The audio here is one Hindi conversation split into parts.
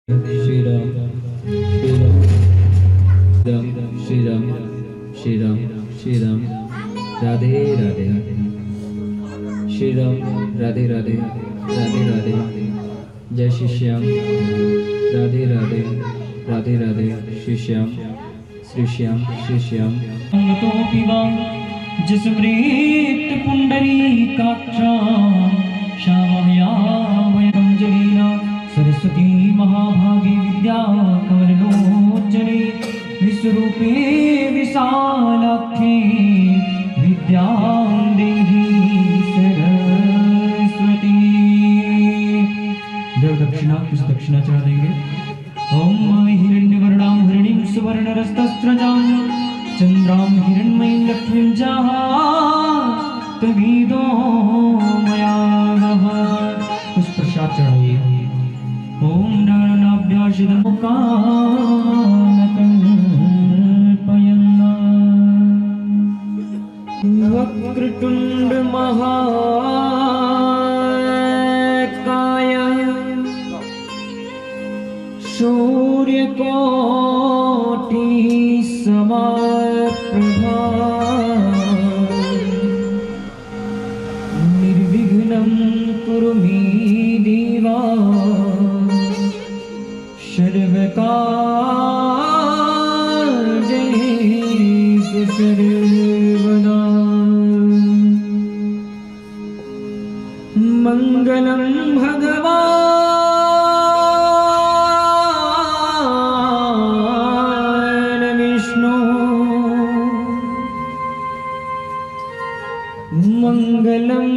श्री राम श्री राम श्री राम श्री राम श्री राम राधे राधे श्री राम राधे राधे राधे राधे जय श्री श्याम राधे राधे राधे राधे श्री श्याम श्री श्याम श्री श्याम तो पिवा जसमृत पुंडरीकाक्षा श्यामयामयंजलिना सरस्वती महाभागी विद्या कमलोचने विश्वरूपे विशालाक्षी विद्यां देहि सरस्वती। देव दक्षिणा कुछ दक्षिणा चढ़ा देंगे। ओम हिरण्यवर्णां हिरण्यं सुवर्णरस्तस्रजां चंद्रां हिरण्मयीं लक्ष्मीं जातवेदो मया नमः। कुछ प्रसाद चढ़ाइए। ओम नारायणाभ्यासितमुखानकल्पयन्ना वक्रतुंड महाकाय सूर्यकोटि समप्रभा निर्विघ्नं कुरु मे देवा सर्वकार्येषु सर्वदा। मंगलं भगवान् विष्णु मंगलं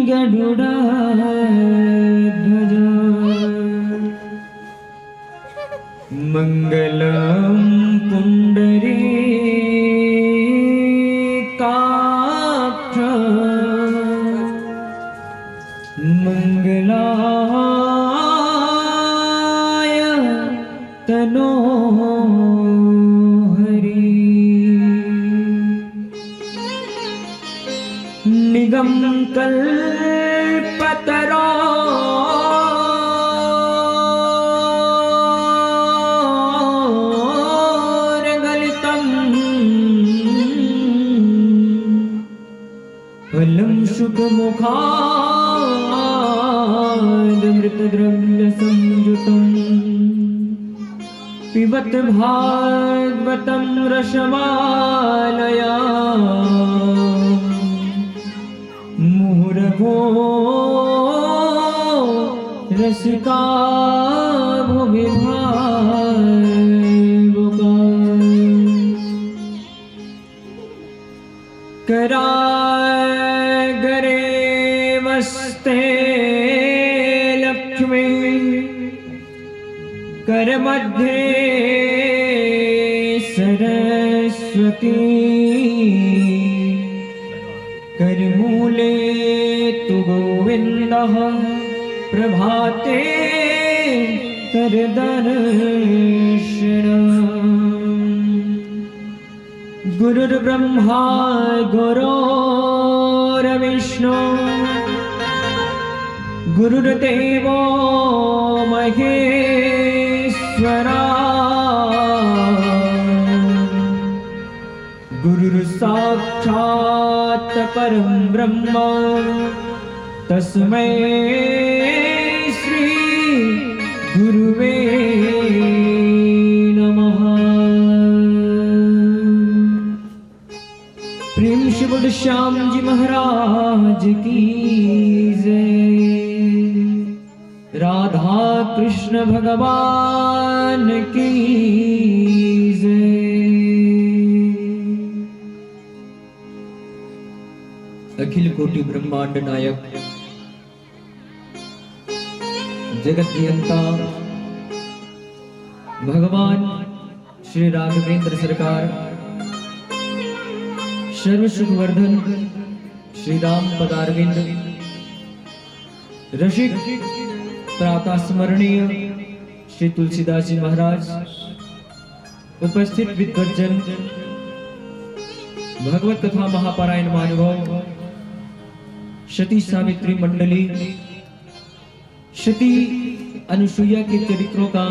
गरुडध्वज मंगलं पुंडरीकाक्ष मंगलाय तनोहरि निगम कल्पतरो फलं शुकमुखादमृतद्रव्यसंयुतं पिबत भागवतं रसमालया मुहुरभो रसिका भुवि भावुका करागरे वस्ते लक्ष्मी करमध्ये सरस्वती करमूले तु गोविन्दः प्रभाते करदर्शनम्। गुरुर्ब्रह्मा गुरुर्विष्णु गुरुर्देवो महेश्वरा गुरुर्साक्षात् परं ब्रह्म तस्मै श्री गुरुवे नमः। प्रेम से बोल श्याम जी महाराज की जय। राधा कृष्ण भगवान की जय। अखिल कोटि ब्रह्मांड नायक जगत नियंता भगवान श्री राघवेंद्र सरकार सर्व सुखवर्धन श्री राम पदारविंद रसिक प्रातः स्मरणीय श्री तुलसीदास जी महाराज उपस्थित विद्वज्जन भगवत कथा महापारायण महानुभाव सती सावित्री मंडली श्रुति अनुसुईया के चरित्रों का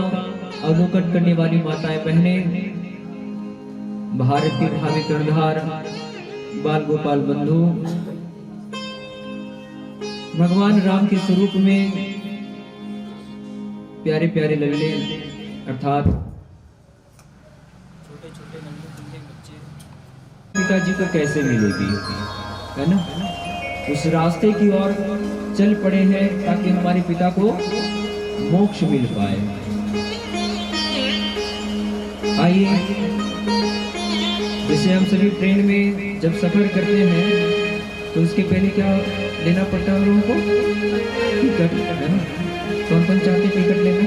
अवलोकन करने वाली माताएं बहनें, भारतीय भावी कर्णधार बाल गोपाल बंधु, भगवान राम के स्वरूप में प्यारे प्यारे लल्ले अर्थात छोटे छोटे नन्हे बच्चे पिताजी को कैसे मिलेगी, है ना। उस रास्ते की ओर चल पड़े हैं ताकि हमारे पिता को मोक्ष मिल पाए। आइए, जैसे हम सभी ट्रेन में जब सफर करते हैं तो उसके पहले क्या लेना पड़ता है लोगों को? टिकट, है ना। कौन कौन चाहते टिकट लेना?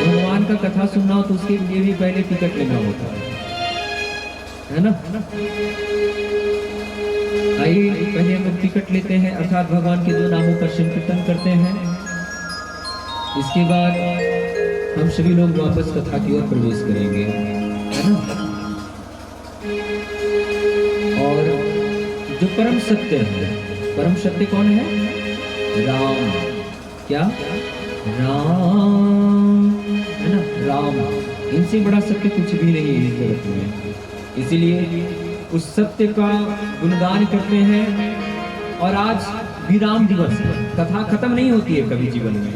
भगवान का कथा सुनना हो तो उसके लिए भी पहले टिकट लेना होता है ना। आइए, पहले हम लोग टिकट लेते हैं अर्थात भगवान के 2 नामों का संकीर्तन करते हैं। इसके बाद हम सभी लोग वापस कथा की ओर प्रवेश करेंगे, है ना। और जो परम सत्य है, परम सत्य कौन है? राम। क्या? राम, है ना। राम, इनसे बड़ा सत्य कुछ भी नहीं है इस जगत में। इसीलिए उस सत्य का गुणगान करते हैं। और आज विराम दिवस है। कथा खत्म नहीं होती है कभी जीवन में,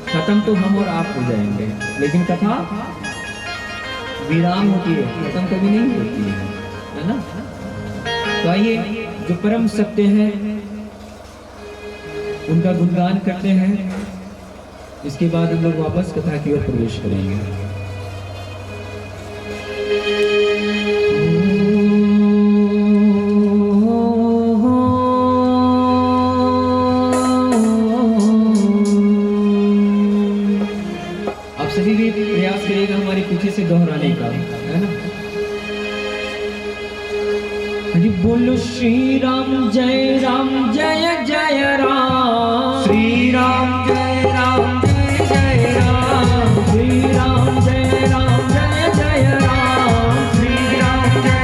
खत्म तो हम और आप हो जाएंगे, लेकिन कथा विराम होती है, खत्म कभी नहीं होती है ना। तो आइए, जो परम सत्य है उनका गुणगान करते हैं। इसके बाद हम लोग वापस कथा की ओर प्रवेश करेंगे। आप सभी भी प्रयास करिएगा हमारे पीछे से दोहराने का, है ना। बोलो श्री राम जय जय राम, श्री राम जय जय राम, श्री राम जय जय राम, श्री राम जय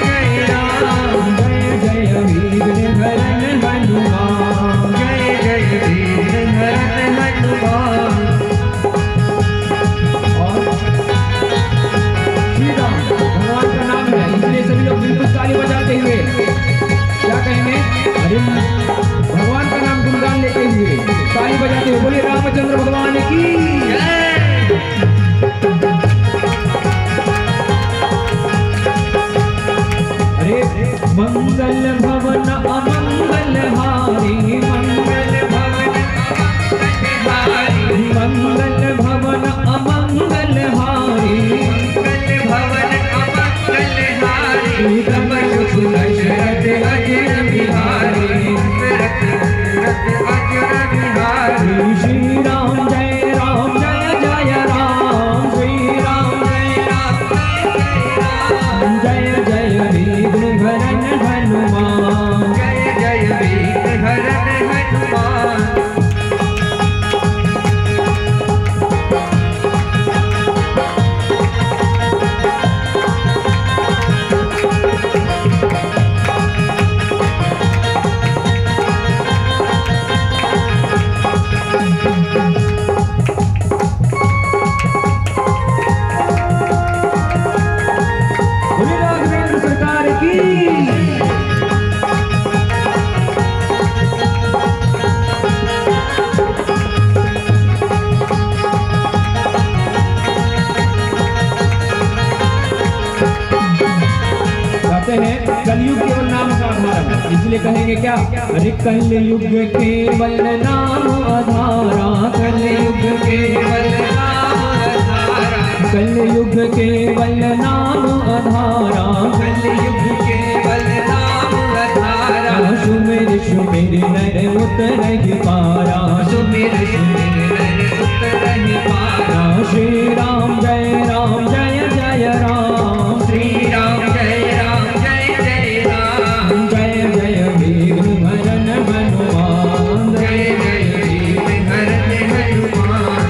जय राम, जय जय वीर हरण हनुमान, जय जय वीर हरण हनुमान। और श्री राम भगवान का नाम है, इसलिए सभी लोग बिल्कुल ताली बजाते हुए क्या कहेंगे? अरे भगवान का नाम गुणगान लेते हुए ताली बजाते हुए बोलिए रामचंद्र भगवान की जय। अरे मंगल भवन अमंगल हारी, मंगल भवन हारी, मंगल भवन अमंगल हारी, मंगल भवन अमंगल हारी, रमण सुदशरथ अजर बिहारी, अजर बिहारी। श्री राम जय जय राम, श्री राम जय जय वीर हरण हनुमान, जय जय वीर हरण हनुमान। कलयुग केवल नाम का आधार है, इसलिए कहेंगे क्या? अरे कलयुग केवल नाम आधारा, कलयुग केवल नाम आधारा, कलयुग केवल नाम आधारा, कलयुग केवल नाम आधारा। सुमेर सुमेर नर उतर पारा, सुमेर सुमेर नर उतर पारा। श्री राम जय जय राम, श्री राम जय जय राम, जय जय वीर हरण हनुमान, जय जय वीर हरण हनुमान।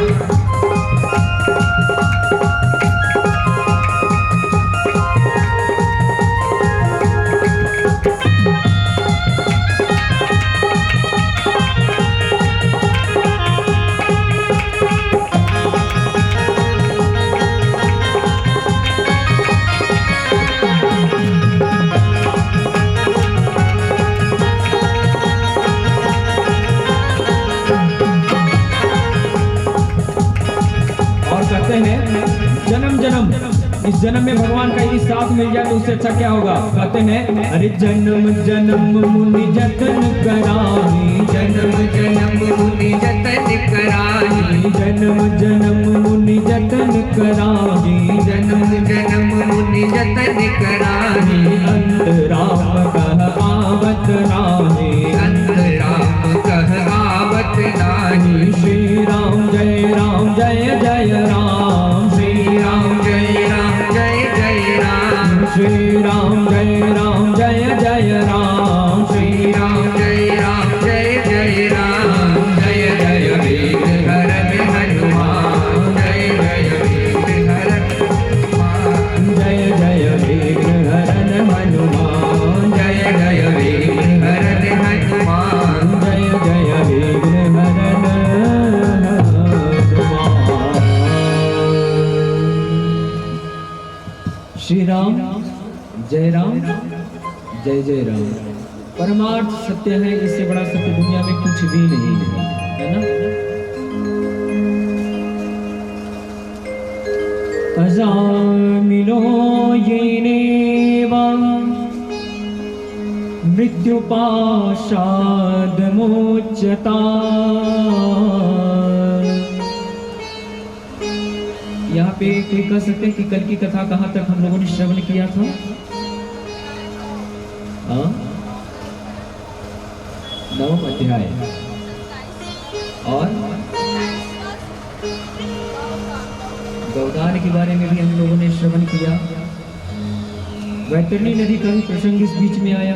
इस जन्म में भगवान का यदि साथ मिल जाए तो उससे अच्छा क्या होगा? कहते हैं अरे जन्म जन्म मुनि जतन कराही, जन्म जन्म मुनि जतन कराही, जन्म जन्म मुनि जतन कराही, जन्म जन्म मुनि जतन कराही, अंत राम कह आवत राही, अंत राम कह आवत नाही। श्री राम जय राम जय जय राम, श्री राम जय राम जय जय राम, श्री राम जय राम जय जय राम, श्री राम जय राम जय जय राम। जय जय वीर हरण हनुमान, जय जय वीर हरण हनुमान, जय जय वीर हरण हनुमान, जय जय वीर हरण हनुमान, जय जय वीर हरण हनुमान। श्री राम जय राम जय जय राम परमार्थ सत्य है, इससे बड़ा सत्य दुनिया में कुछ भी नहीं है ना। अजामिलो येनेवा मृत्युपाशादमोच्यता। यहाँ पे कोई कह सकते हैं कि कल की कथा कहाँ तक हम लोगों ने श्रवण किया था? हाँ? 9वां अध्याय और गौदान के बारे में भी हम लोगों ने श्रवण किया। वैतरणी नदी का भी प्रसंग इस बीच में आया।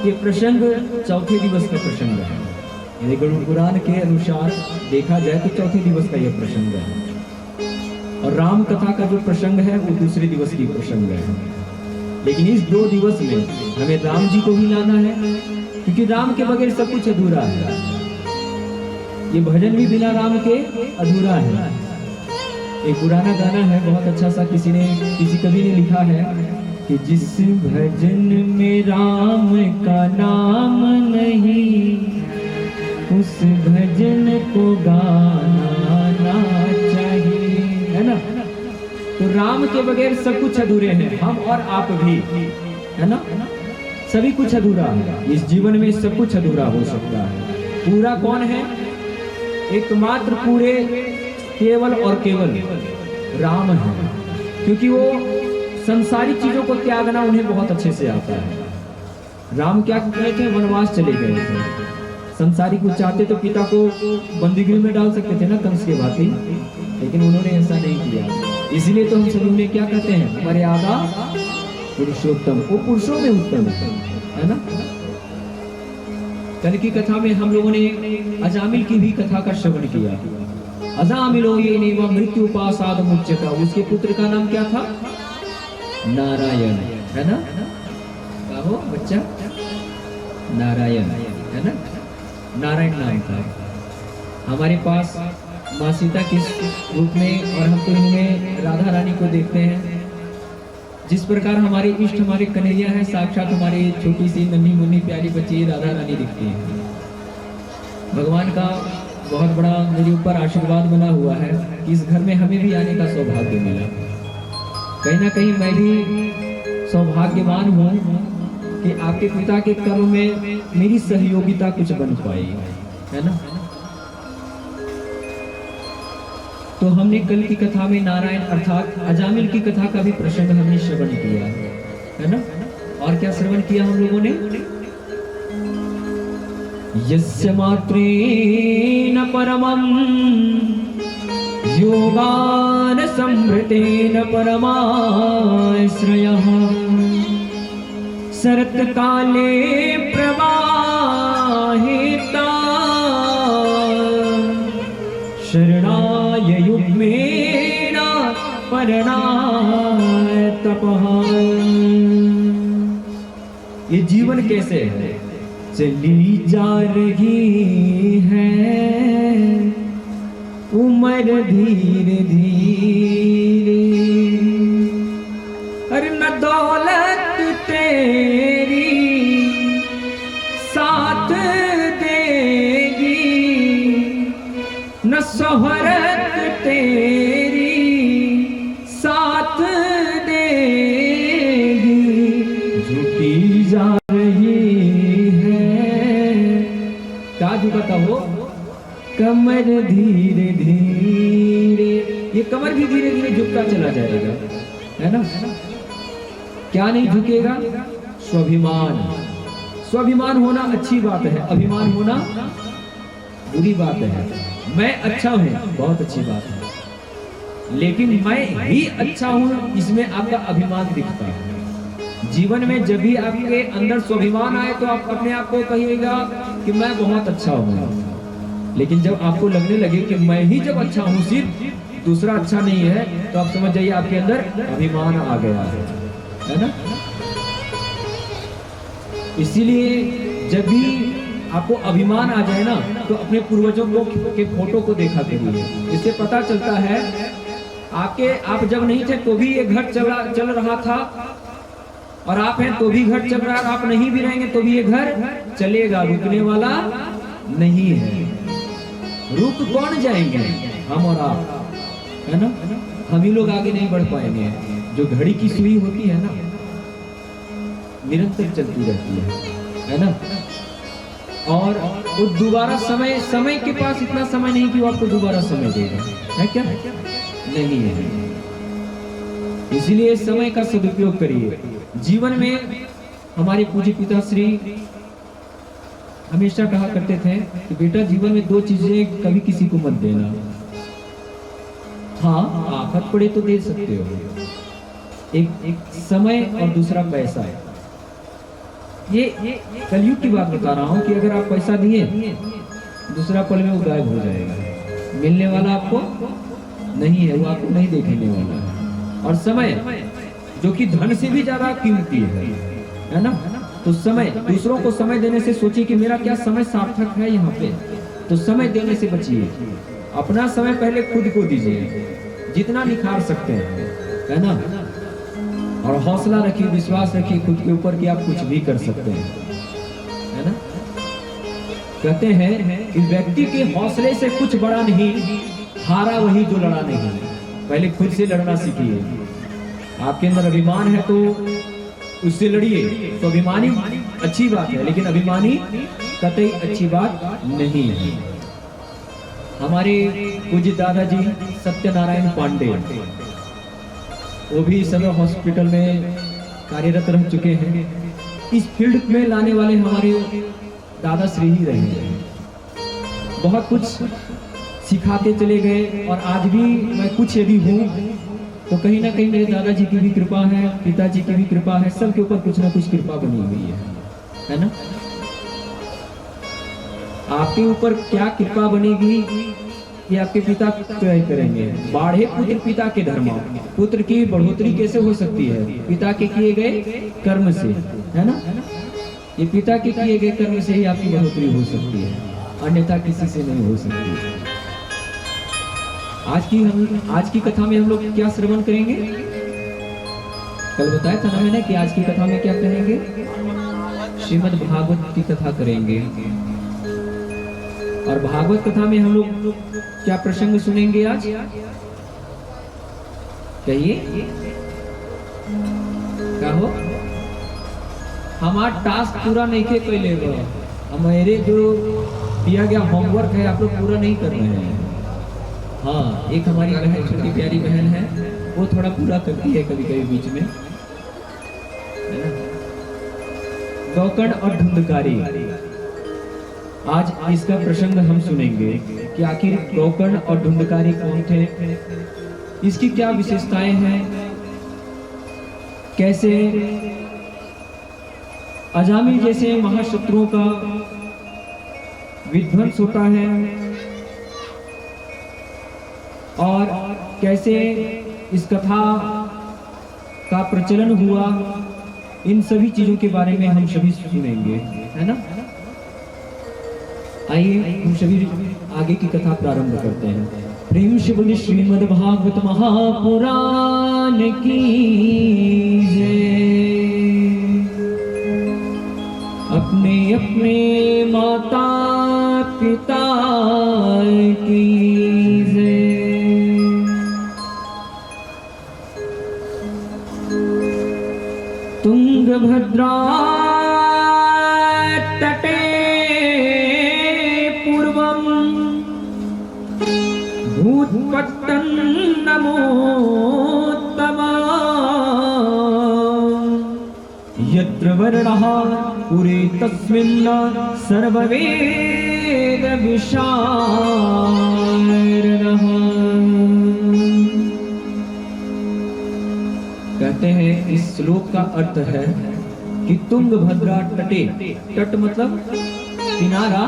ये प्रसंग चौथे दिवस का प्रसंग है, यदि गरुड़ पुराण के अनुसार देखा जाए तो चौथे दिवस का यह प्रसंग है, और राम कथा का जो प्रसंग है वो दूसरे दिवस की प्रसंग है। लेकिन इस 2 दिवस में हमें राम जी को भी लाना है, क्योंकि राम के बगैर सब कुछ अधूरा है। ये भजन भी बिना राम के अधूरा है। एक पुराना गाना है बहुत अच्छा सा, किसी कवि ने लिखा है कि जिस भजन में राम का नाम नहीं, उस भजन को गाना चाहिए, है ना। तो राम के बगैर सब कुछ अधूरे हैं, हम और आप भी, है ना। सभी कुछ अधूरा है, इस जीवन में सब कुछ अधूरा हो सकता है। पूरा कौन है? एकमात्र पूरे केवल और केवल राम है, क्योंकि वो संसारिक चीजों को त्यागना उन्हें बहुत अच्छे से आता है। राम क्या करे थे? वनवास चले गए थे। संसारिक वो चाहते तो पिता को बंदीगृह में डाल सकते थे ना, कंस के भांति, लेकिन उन्होंने ऐसा नहीं किया। इसलिए तो हम सभी में क्या कहते हैं? मर्यादा पुरुषोत्तम, वो पुरुषों में उत्तम है ना। कल की कथा में हम लोगों ने अजामिल की भी कथा का श्रवण किया। अजामिलो ये नेवा मृत्यु उपासाद मुच्यता, उसके पुत्र का नाम क्या था? नारायण, है ना। क्या हो बच्चा? नारायण, है ना। नारायण नाम था। हमारे पास माँ सीता किस रूप में, और हम तो इनमें राधा रानी को देखते हैं। जिस प्रकार हमारे इष्ट हमारे कन्हैया है, साक्षात हमारी छोटी सी नन्ही मुन्नी प्यारी बच्ची राधा रानी दिखती है। भगवान का बहुत बड़ा मेरे ऊपर आशीर्वाद बना हुआ है कि इस घर में हमें भी आने का सौभाग्य मिला। कहीं ना कहीं मैं भी सौभाग्यवान हूँ कि आपके पिता के कर्म में मेरी सहयोगिता कुछ बन पाई, है ना। तो हमने कल की कथा में नारायण अर्थात अजामिल की कथा का भी प्रसंग हमने श्रवण किया, है ना। और क्या श्रवण किया हम लोगों ने? यस्य मात्रेण परमं योगान समृतेन परमाश्रयः शरत्काले प्रवाहिता शरणाय युग्मेन परणाय तपः। ये जीवन कैसे है? चली जा रही है उम्र धीरे धीरे, अरे न दौलत तेरी साथ देगी, न शोहरत तेरी झुकाता हो, कमर धीरे धीरे, ये कमर भी धीरे धीरे झुकता चला जाएगा, है ना। क्या नहीं झुकेगा? स्वाभिमान। स्वाभिमान होना अच्छी बात है, अभिमान होना बुरी बात है। मैं अच्छा हूं, बहुत अच्छी बात है, लेकिन मैं ही अच्छा हूं, इसमें आपका अभिमान दिखता है। जीवन में जब भी आपके अंदर स्वाभिमान आए तो आप अपने आप को कहिएगा कि मैं बहुत अच्छा हूं, लेकिन जब आपको लगने लगे कि मैं ही जब अच्छा हूं, सिर्फ दूसरा अच्छा नहीं है, तो आप समझ जाइए आपके अंदर अभिमान आ गया है ना। इसीलिए जब भी आपको अभिमान आ जाए ना, तो अपने पूर्वजों के फोटो को देखा करिए। इससे पता चलता है आप जब नहीं थे तो भी ये घर चल रहा था, और आप हैं तो भी घर चल रहा है, आप नहीं भी रहेंगे तो भी ये घर चलेगा, रुकने वाला नहीं है। रुक कौन जाएंगे? हम और आप, है ना। हम ही लोग आगे नहीं बढ़ पाएंगे। जो घड़ी की सुई होती है ना, निरंतर चलती रहती है ना। और वो दोबारा समय के पास इतना समय नहीं कि वो आपको दोबारा समय देगा, है क्या? नहीं है। इसलिए समय का सदुपयोग करिए। जीवन में हमारे पूज्य पिताश्री हमेशा कहा करते थे कि बेटा, जीवन में दो चीजें कभी किसी को मत देना। हाँ, आफत पड़े तो दे सकते हो, एक समय और दूसरा पैसा। ये कलयुग की बात बता रहा हूँ कि अगर आप पैसा दिए, दूसरा पल में वो गायब हो जाएगा। मिलने वाला आपको नहीं है, वो आपको नहीं देखने वाला है। और समय जो कि धन से भी ज्यादा कीमती है ना। तो समय, दूसरों को समय देने से सोचिए कि मेरा क्या समय सार्थक है यहाँ पे, तो समय देने से बचिए। अपना समय पहले खुद को दीजिए, जितना निखार सकते हैं, है ना। और हौसला रखिए, विश्वास रखिए खुद के ऊपर कि आप कुछ भी कर सकते हैं, है ना। कहते हैं कि व्यक्ति के हौसले से कुछ बड़ा नहीं, हारा वही जो लड़ा नहीं। पहले खुद से लड़ना सीखिए। आपके अंदर अभिमान है तो उससे लड़िए। तो अभिमानी अच्छी बात है, लेकिन अभिमानी कतई अच्छी बात नहीं है। हमारे पूज्य दादाजी सत्यनारायण पांडे, वो भी सदर हॉस्पिटल में कार्यरत रह चुके हैं। इस फील्ड में लाने वाले हमारे दादा श्री ही रहे हैं। बहुत कुछ सिखाते चले गए, और आज भी मैं कुछ यदि हूँ तो कहीं ना कहीं मेरे दादाजी की भी कृपा है, पिताजी की भी कृपा है, सबके ऊपर कुछ ना कुछ कृपा बनी हुई है ना। आपके ऊपर क्या कृपा बनेगी ये आपके पिता तय करेंगे। बाढ़े पुत्र पिता के धर्म। पुत्र की बढ़ोतरी कैसे हो सकती है? पिता के किए गए कर्म से, है ना। ये पिता के किए गए कर्म से ही आपकी बढ़ोतरी हो सकती है, अन्यथा किसी से नहीं हो सकती। आज की कथा में हम लोग क्या श्रवण करेंगे? कल बताया था ना मैंने कि आज की कथा में क्या करेंगे? श्रीमद् भागवत की कथा करेंगे। और भागवत कथा में हम लोग क्या प्रसंग सुनेंगे आज? कहिए, क्या हो? हमारा टास्क पूरा नहीं के पहले, हमारे जो दिया गया होमवर्क है आप लोग पूरा नहीं कर रहे हैं। हाँ, एक हमारी बहन, छोटी प्यारी बहन है, वो थोड़ा पूरा करती है कभी कभी बीच में, है ना। गौकर्ण और धुंधकारी, आज इसका प्रसंग हम सुनेंगे कि आखिर गौकर्ण और धुंधकारी कौन थे, इसकी क्या विशेषताएं हैं, कैसे अजामिल जैसे महाशत्रुओं का विध्वंस होता है, और कैसे इस कथा का प्रचलन हुआ, इन सभी चीजों के बारे में हम सभी सुनेंगे, है ना। आइए हम सभी आगे की कथा प्रारंभ करते हैं। प्रेम से बोलिए श्रीमद् भागवत महापुराण की जय। अपने अपने माता पिता की जय। तुंगभद्रा तटे भूतपट्टं नमोत्तमा यत्र वर्णः पुरे तस्मिन् सर्ववेद विशारणः। कहते हैं इस श्लोक का अर्थ है कि तुंगभद्रा तटे, तट मतलब किनारा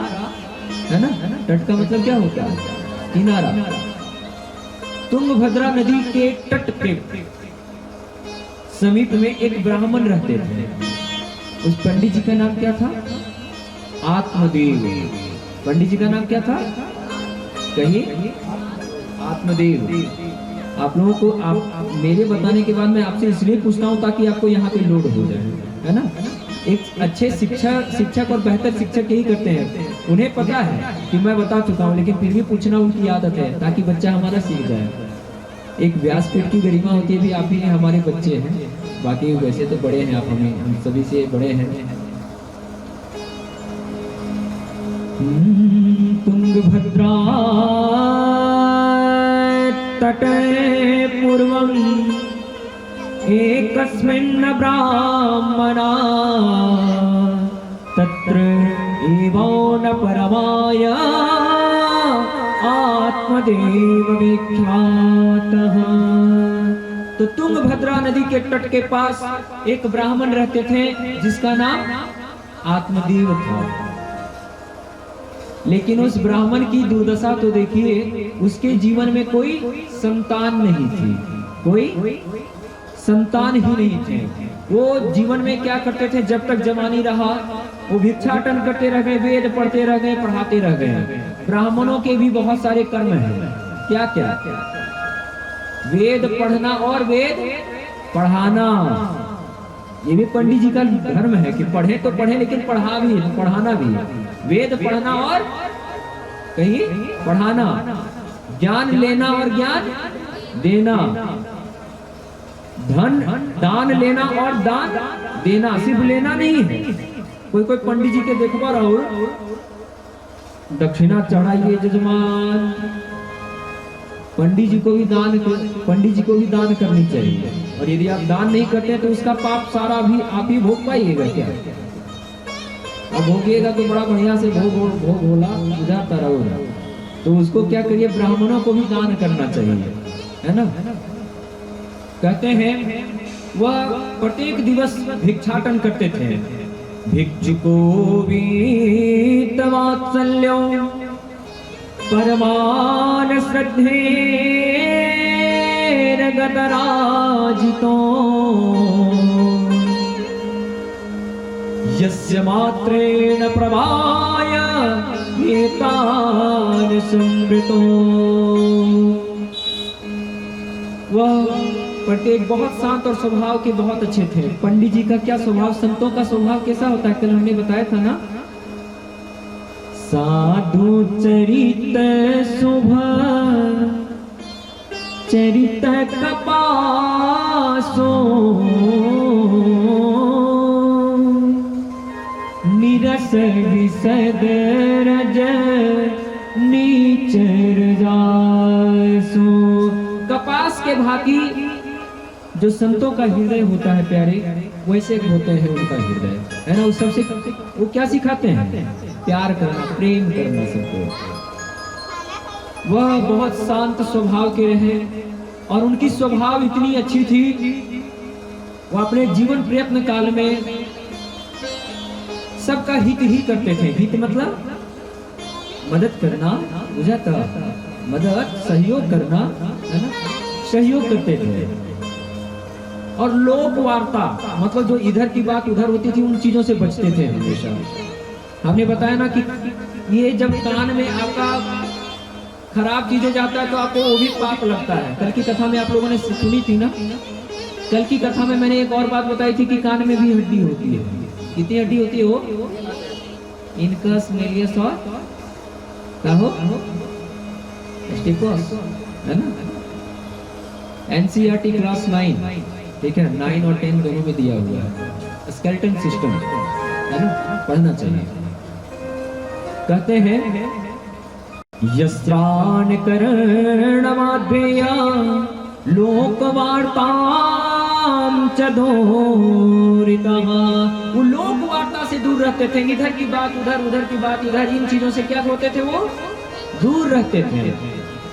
है ना, तट का मतलब क्या होता है, किनारा। तुंगभद्रा नदी के तट पे समीप में एक ब्राह्मण रहते थे। उस पंडित जी का नाम क्या था? आत्मदेव। पंडित जी का नाम क्या था? कहिए। आत्मदेव। आप लोगों को आप मेरे बताने के बाद मैं आपसे इसलिए पूछता हूँ ताकि आपको यहाँ पे लोड हो जाए, है ना। एक अच्छे शिक्षक और बेहतर शिक्षक यही करते हैं, उन्हें पता है कि मैं बता चुका हूँ लेकिन फिर भी पूछना उनकी आदत है ताकि बच्चा हमारा सीख जाए। एक व्यासपीठ की गरिमा होती है, भी आप ही हमारे बच्चे हैं, बाकी वैसे तो बड़े हैं आप, हम सभी से बड़े हैं। तुंगभद्रा तटे पूर्वं एकस्मिन् ब्राह्मणा तत्र एवं परमाय आत्मदेव विख्यातः। तो तुंगभद्रा नदी के तट के पास एक ब्राह्मण रहते थे जिसका नाम आत्मदेव था। लेकिन उस ब्राह्मण की दुर्दशा तो देखिए, उसके जीवन में कोई संतान नहीं थी, कोई संतान ही नहीं थे। वो जीवन में क्या करते थे, जब तक जवानी रहा वो भिक्षाटन करते रह गए, वेद पढ़ते रह गए, पढ़ाते रह गए। ब्राह्मणों के भी बहुत सारे कर्म हैं, क्या क्या? वेद पढ़ना और वेद पढ़ाना, ये भी पंडित जी का धर्म है कि पढ़े तो पढ़े लेकिन पढ़ाना भी। वेद पढ़ना और कहीं पढ़ाना, ज्ञान लेना और ज्ञान देना, धन दान लेना और दान देना, सिर्फ लेना नहीं है। कोई पंडित जी के देखवा रहो, दक्षिणा चढ़ाइए जजमान, पंडित जी को भी दान करनी चाहिए। और यदि आप दान नहीं करते तो उसका पाप सारा भी आप ही भोग पाइएगा। क्या अब भोगिएगा तो बड़ा बढ़िया से भोग होला बुझाता रहोगा। तो उसको क्या करिए, ब्राह्मणों को भी दान करना चाहिए, है ना। कहते हैं वह प्रत्येक दिवस भिक्षाटन करते थे। भिक्षुको वीतवात्सल्यो परमान श्रद्धेर्गतराजितो यस्य मात्रेण प्रभाय एतान संवृतो। वह प्रत्येक बहुत शांत और स्वभाव के बहुत अच्छे थे। पंडित जी का क्या स्वभाव, संतों का स्वभाव कैसा होता है, कल हमने बताया था ना। साधु चरित शुभ चरित कपासो निरस विसद रज नीचर जासो। कपास के भांति जो संतों का हृदय होता है प्यारे, वैसे होते हैं उनका हृदय, है ना। उस सबसे वो क्या सिखाते हैं, प्यार करना, प्रेम करना सबको। वह बहुत शांत स्वभाव के रहे और उनकी स्वभाव इतनी अच्छी थी, वो अपने जीवन प्रयत्न काल में सबका हित ही करते थे। हित मतलब मदद करना, बुझाता, मदद सहयोग करना, है ना, सहयोग करते थे। और लोक वार्ता मतलब जो इधर की बात उधर होती थी, उन चीजों से बचते थे हमेशा। हमने बताया ना कि ये जब कान में आपका खराब चीजें जाता है तो आपको वो भी पाप लगता है। कल की कथा में आप लोगों ने सुनी थी ना। कल की कथा में मैंने एक और बात बताई थी कि कान में भी हड्डी होती है। कितनी हड्डी होती है वो? इनकस, मेलियस और कहो स्टिकोस, है ना। एनसीईआरटी क्लास 9, ठीक है, 9 और 10 दोनों में दिया हुआ है। स्केलेटन सिस्टम, है ना, पढ़ना चाहिए। कहते हैं यस्त्राण करणमाध्यया लोकवार्ताम च दोरितः। वो लोकवार्ता से दूर रहते थे, इधर की बात उधर, उधर की बात इधर, इन चीजों से क्या होते थे, वो दूर रहते थे।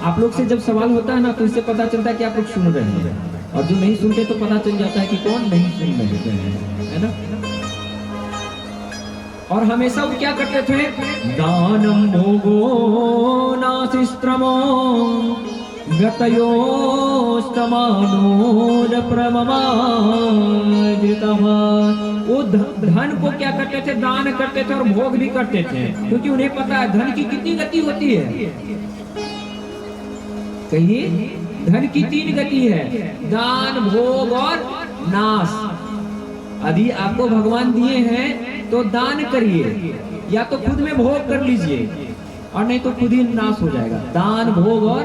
आप लोग से जब सवाल होता है ना तो इससे पता चलता है कि आप लोग सुन रहे हैं, और जो नहीं सुनते तो पता चल जाता है कि कौन नहीं सुन रहे हैं, है ना। और हमेशा वो क्या करते थे, दानम भोगो नासिस्त्रमो गतयोस्तमानोद प्रममादितः। वो धन को क्या करते थे, दान करते थे और भोग भी करते थे, क्योंकि उन्हें पता है धन की कितनी गति होती है। कहिए, धन की 3 गति है, दान, भोग और नाश। यदि आपको भगवान दिए हैं तो दान करिए, या तो खुद में भोग कर लीजिए, और नहीं तो खुद ही नाश हो जाएगा। दान, भोग और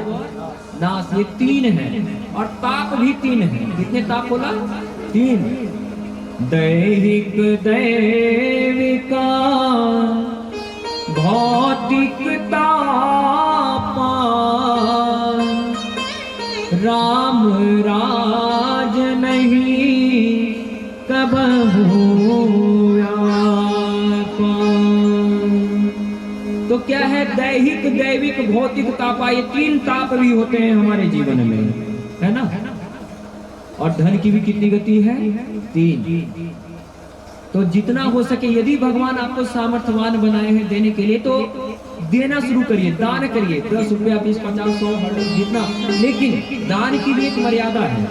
नाश, ये 3 है। और ताप भी 3 है। कितने ताप बोला? 3। दैहिक, दैविका, भौतिक ताप, राम राज नहीं कबहू व्यापा। तो क्या है, दैहिक, दैविक, भौतिक तापा, ये 3 ताप भी होते हैं हमारे जीवन में, है ना। और धन की भी कितनी गति है? 3। तो जितना हो सके, यदि भगवान आपको सामर्थ्यवान बनाए हैं देने के लिए, तो देना शुरू करिए, दान करिए। 10 रुपया, 20, 50, 100, 100 जितना। लेकिन दान की भी एक मर्यादा है।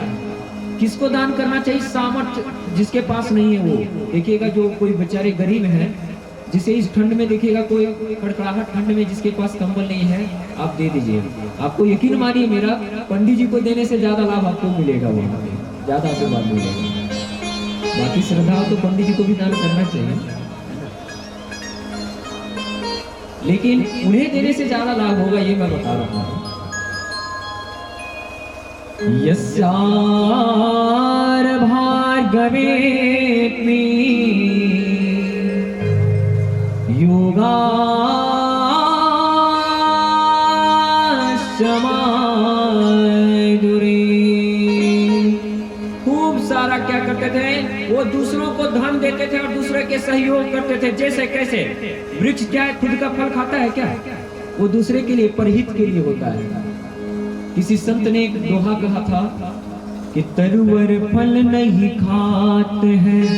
किसको दान करना चाहिए? सामर्थ्य जिसके पास नहीं है वो। देखिएगा जो कोई बेचारे गरीब हैं, जिसे इस ठंड में देखिएगा, कोई कड़कड़ाहट ठंड में जिसके पास कंबल नहीं है, आप दे दीजिए। आपको यकीन मानिए मेरा, पंडित जी को देने से ज्यादा लाभ आपको मिलेगा, वहाँ पे ज्यादा आशीर्वाद मिलेगा। बाकी श्रद्धा तो पंडित जी को भी दान करना चाहिए, लेकिन उन्हें देने से ज्यादा लाभ होगा, ये मैं बता रहा हूँ। यस्यार भार्गवेऽपि योगाश्रमादुरे। खूब सारा क्या करते थे, वो दूसरों को धन देते थे और दूसरे के सहयोग करते थे। जैसे कैसे, वृक्ष क्या है, खुद का फल खाता है क्या? वो दूसरे के लिए, परहित के लिए होता है। किसी संत ने एक दोहा कहा था कि तरुवर फल नहीं खाते हैं,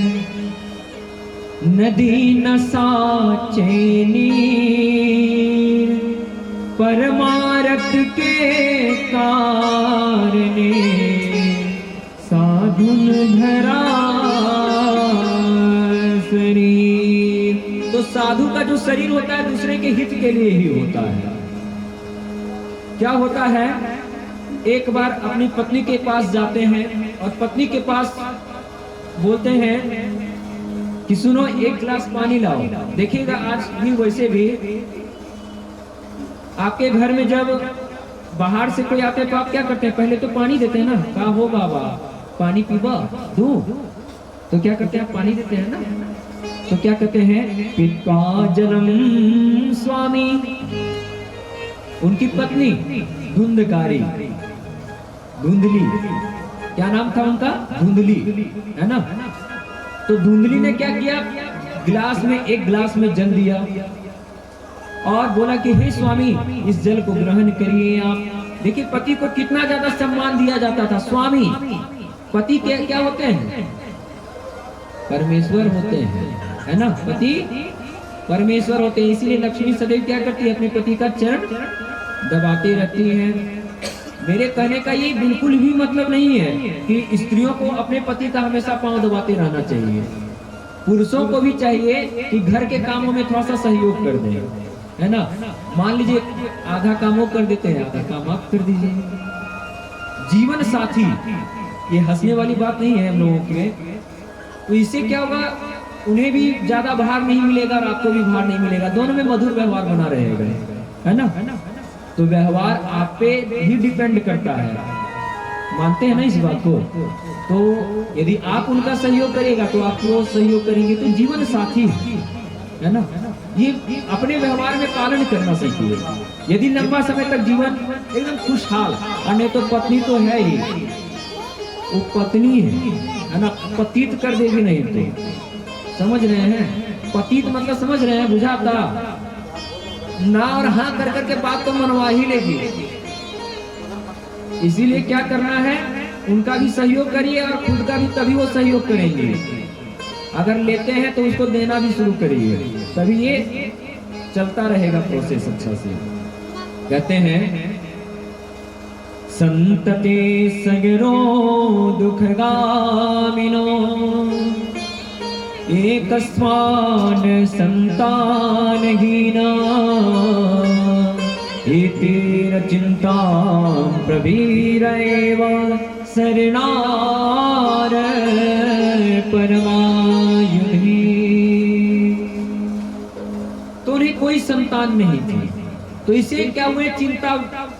नदी न साचे नीर, परमारथ के कारणे साधुन धरा शरीर। तो साधु का जो शरीर होता है दूसरे के हित के लिए ही होता है। क्या होता है, एक बार अपनी पत्नी के पास जाते हैं और पत्नी के पास बोलते हैं कि सुनो, 1 गिलास पानी लाओ। देखिएगा आज भी वैसे भी आपके घर में जब बाहर से कोई आते हैं तो आप क्या करते हैं, पहले तो पानी देते हैं ना। कहा हो बाबा, पानी पीवा दो, तो क्या करते हैं, आप पानी देते हैं ना। तो क्या कहते हैं, पिता जलम स्वामी। उनकी पत्नी धुंधकारी, धुंधली, क्या नाम था उनका, धुंधली, है ना। तो धुंधली ने क्या किया, गिलास में 1 गिलास में जल दिया और बोला कि हे स्वामी, इस जल को ग्रहण करिए आप। देखिए पति को कितना ज्यादा सम्मान दिया जाता था। स्वामी, पति क्या होते हैं, परमेश्वर होते हैं, है ना। पति परमेश्वर होते हैं, इसीलिए लक्ष्मी सदैव क्या करती है, अपने पति का चरण दबाती रहती है। मेरे कहने का ये बिल्कुल भी मतलब नहीं है कि स्त्रियों को अपने पति का हमेशा पांव दबाते रहना चाहिए। पुरुषों को भी चाहिए कि घर के कामों में थोड़ा सा सहयोग कर दें, है ना। मान लीजिए आधा काम वो कर देते हैं, आधा काम आप कर दीजिए। जीवन साथी, ये हंसने वाली बात नहीं है हम लोगों के। तो इससे क्या होगा, उन्हें भी ज्यादा भार नहीं मिलेगा और आपको भी भार नहीं मिलेगा, दोनों में मधुर व्यवहार बना रहेगा, है ना। तो व्यवहार आप पे ही डिपेंड करता है, मानते हैं ना इस बात को। तो यदि आप उनका सहयोग करेगा तो आप वो सहयोग करेंगे, तो जीवन साथी है ना। ये अपने व्यवहार में पालन करना सीखिए। यदि लंबा समय तक जीवन एकदम खुशहाल, और नहीं तो पत्नी तो है ही, वो पत्नी है ना, पतित कर देगी नहीं तो, समझ रहे हैं? पतित मतलब समझ रहे हैं, बुझाता ना, और हाँ कर करके बात तो मनवा ही लेगी। इसीलिए क्या करना है, उनका भी सहयोग करिए और खुद का भी, तभी वो सहयोग करेंगे। अगर लेते हैं तो उसको देना भी शुरू करिए, तभी ये चलता रहेगा प्रोसेस अच्छा से। कहते हैं संतते सगरो दुख गामिनो एकस्मान् संतानहीना एतेन चिन्तां प्रवीरैव शरणार परमायुधि। तो उन्हें कोई संतान नहीं थी, तो इसे क्या हुए, चिंता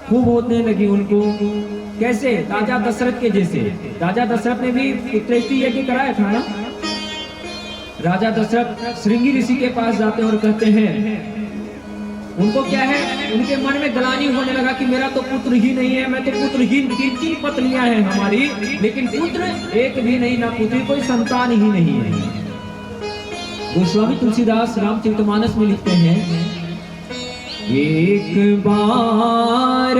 खूब होने लगी उनको। कैसे? राजा दशरथ के जैसे। राजा दशरथ ने भी पुत्रेष्टि यज्ञ कराया था ना। राजा दशरथ श्रृंगी ऋषि के पास जाते हैं और कहते हैं, उनको क्या है, उनके मन में ग्लानि होने लगा कि मेरा तो पुत्र ही नहीं है, मैं तो पुत्रहीन, 3 पत्नियां हैं हमारी, लेकिन पुत्र एक भी नहीं, ना पुत्री, कोई संतान ही नहीं है। गोस्वामी तुलसीदास रामचरितमानस में लिखते हैं, एक बार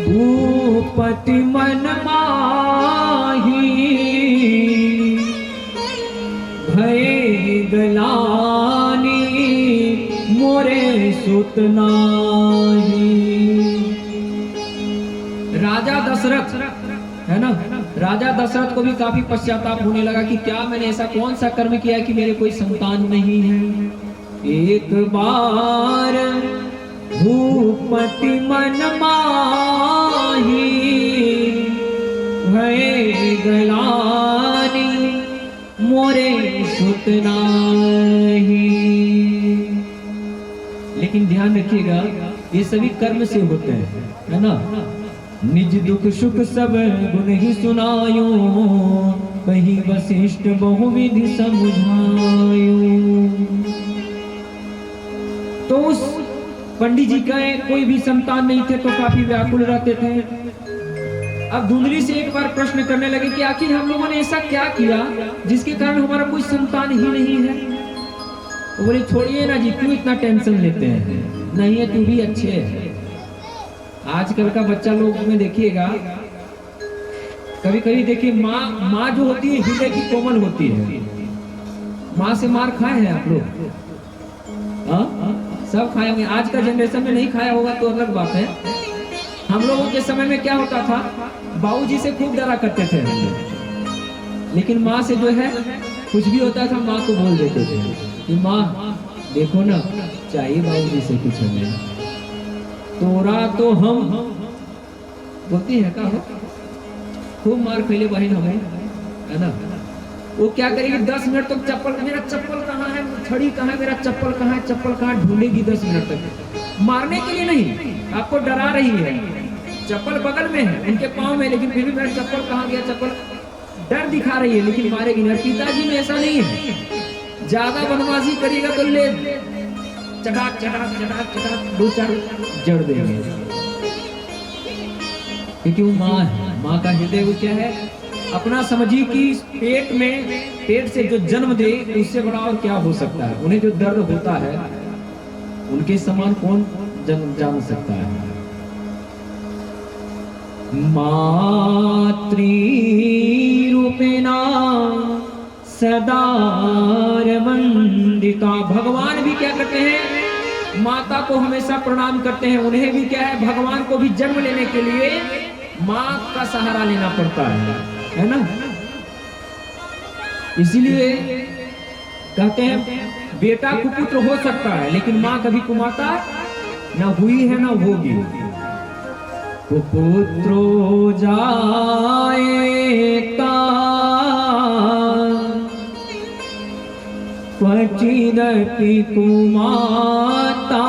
भूपति मन माही भय गलानी मोरे सुत नाही। राजा दशरथ है ना, राजा दशरथ को भी काफी पश्चाताप होने लगा कि क्या मैंने ऐसा कौन सा कर्म किया कि मेरे कोई संतान नहीं है। एक बार भूपति मन माही भय गलानी मोरे सुत नाही। लेकिन ध्यान रखिएगा, ये सभी कर्म से होते हैं, है ना। निज दुख सुख सब गुण ही सुनायो, कहीं वशिष्ठ बहुविधि समझायो। तो उस पंडित जी का कोई भी संतान नहीं थे, तो काफी व्याकुल रहते थे। अब धुंधली से एक बार प्रश्न करने लगे कि आखिर हम लोगों ने ऐसा क्या किया जिसके कारण हमारा कोई संतान ही नहीं है। तो बोले छोड़िए ना जी, क्यों इतना टेंशन लेते हैं, नहीं है तू भी अच्छे है। आजकल का बच्चा लोग में देखिएगा, कभी कभी देखिए माँ जो होती है हृदय की कोमल होती है। माँ से मार खाए हैं आप लोग? सब खाए होंगे। आज का जनरेशन में नहीं खाया होगा तो अलग बात है। हम लोगों के समय में क्या होता था, बाबूजी से खूब डरा करते थे, लेकिन माँ से जो है कुछ भी होता था माँ को बोल देते थे कि माँ देखो ना, चाहिए बाबूजी से कुछ हमें, तोरा तो हम बोलती है का हो, खूब मार खेले बहन हमें, है ना। वो क्या करेगी, 10 मिनट तक चप्पल, मेरा चप्पल कहाँ है, छड़ी कहाँ है, मेरा चप्पल कहाँ है, चप्पल कहाँ ढूंढेगी 10 मिनट तक। मारने के लिए नहीं, आपको डरा रही है। चप्पल बगल में है, उनके पाँव में, लेकिन फिर भी मेरा चप्पल कहाँ गया, चप्पल डर दिखा रही है, लेकिन मारेगी नहीं। पिताजी में ऐसा नहीं है, ज्यादा बदमाशी करिएगा तो ले चटाक चटाक चटाक चटाक 2-4 जड़ देंगे, क्योंकि वो माँ है। माँ का हृदय वो क्या है, अपना समझिए कि पेट से जो जन्म दे उससे बड़ा और क्या हो सकता है। उन्हें जो दर्द होता है उनके समान कौन जान सकता है। मातृ रूपेणा सदा वंदिता। भगवान भी क्या करते हैं, माता को हमेशा प्रणाम करते हैं। उन्हें भी क्या है, भगवान को भी जन्म लेने के लिए माँ का सहारा लेना पड़ता है ना। इसीलिए कहते हैं बेटा कुपुत्र हो सकता है, लेकिन माँ कभी कुमाता न हुई है न होगी। कुपुत्रो जाएता क्वचिदपि कुमाता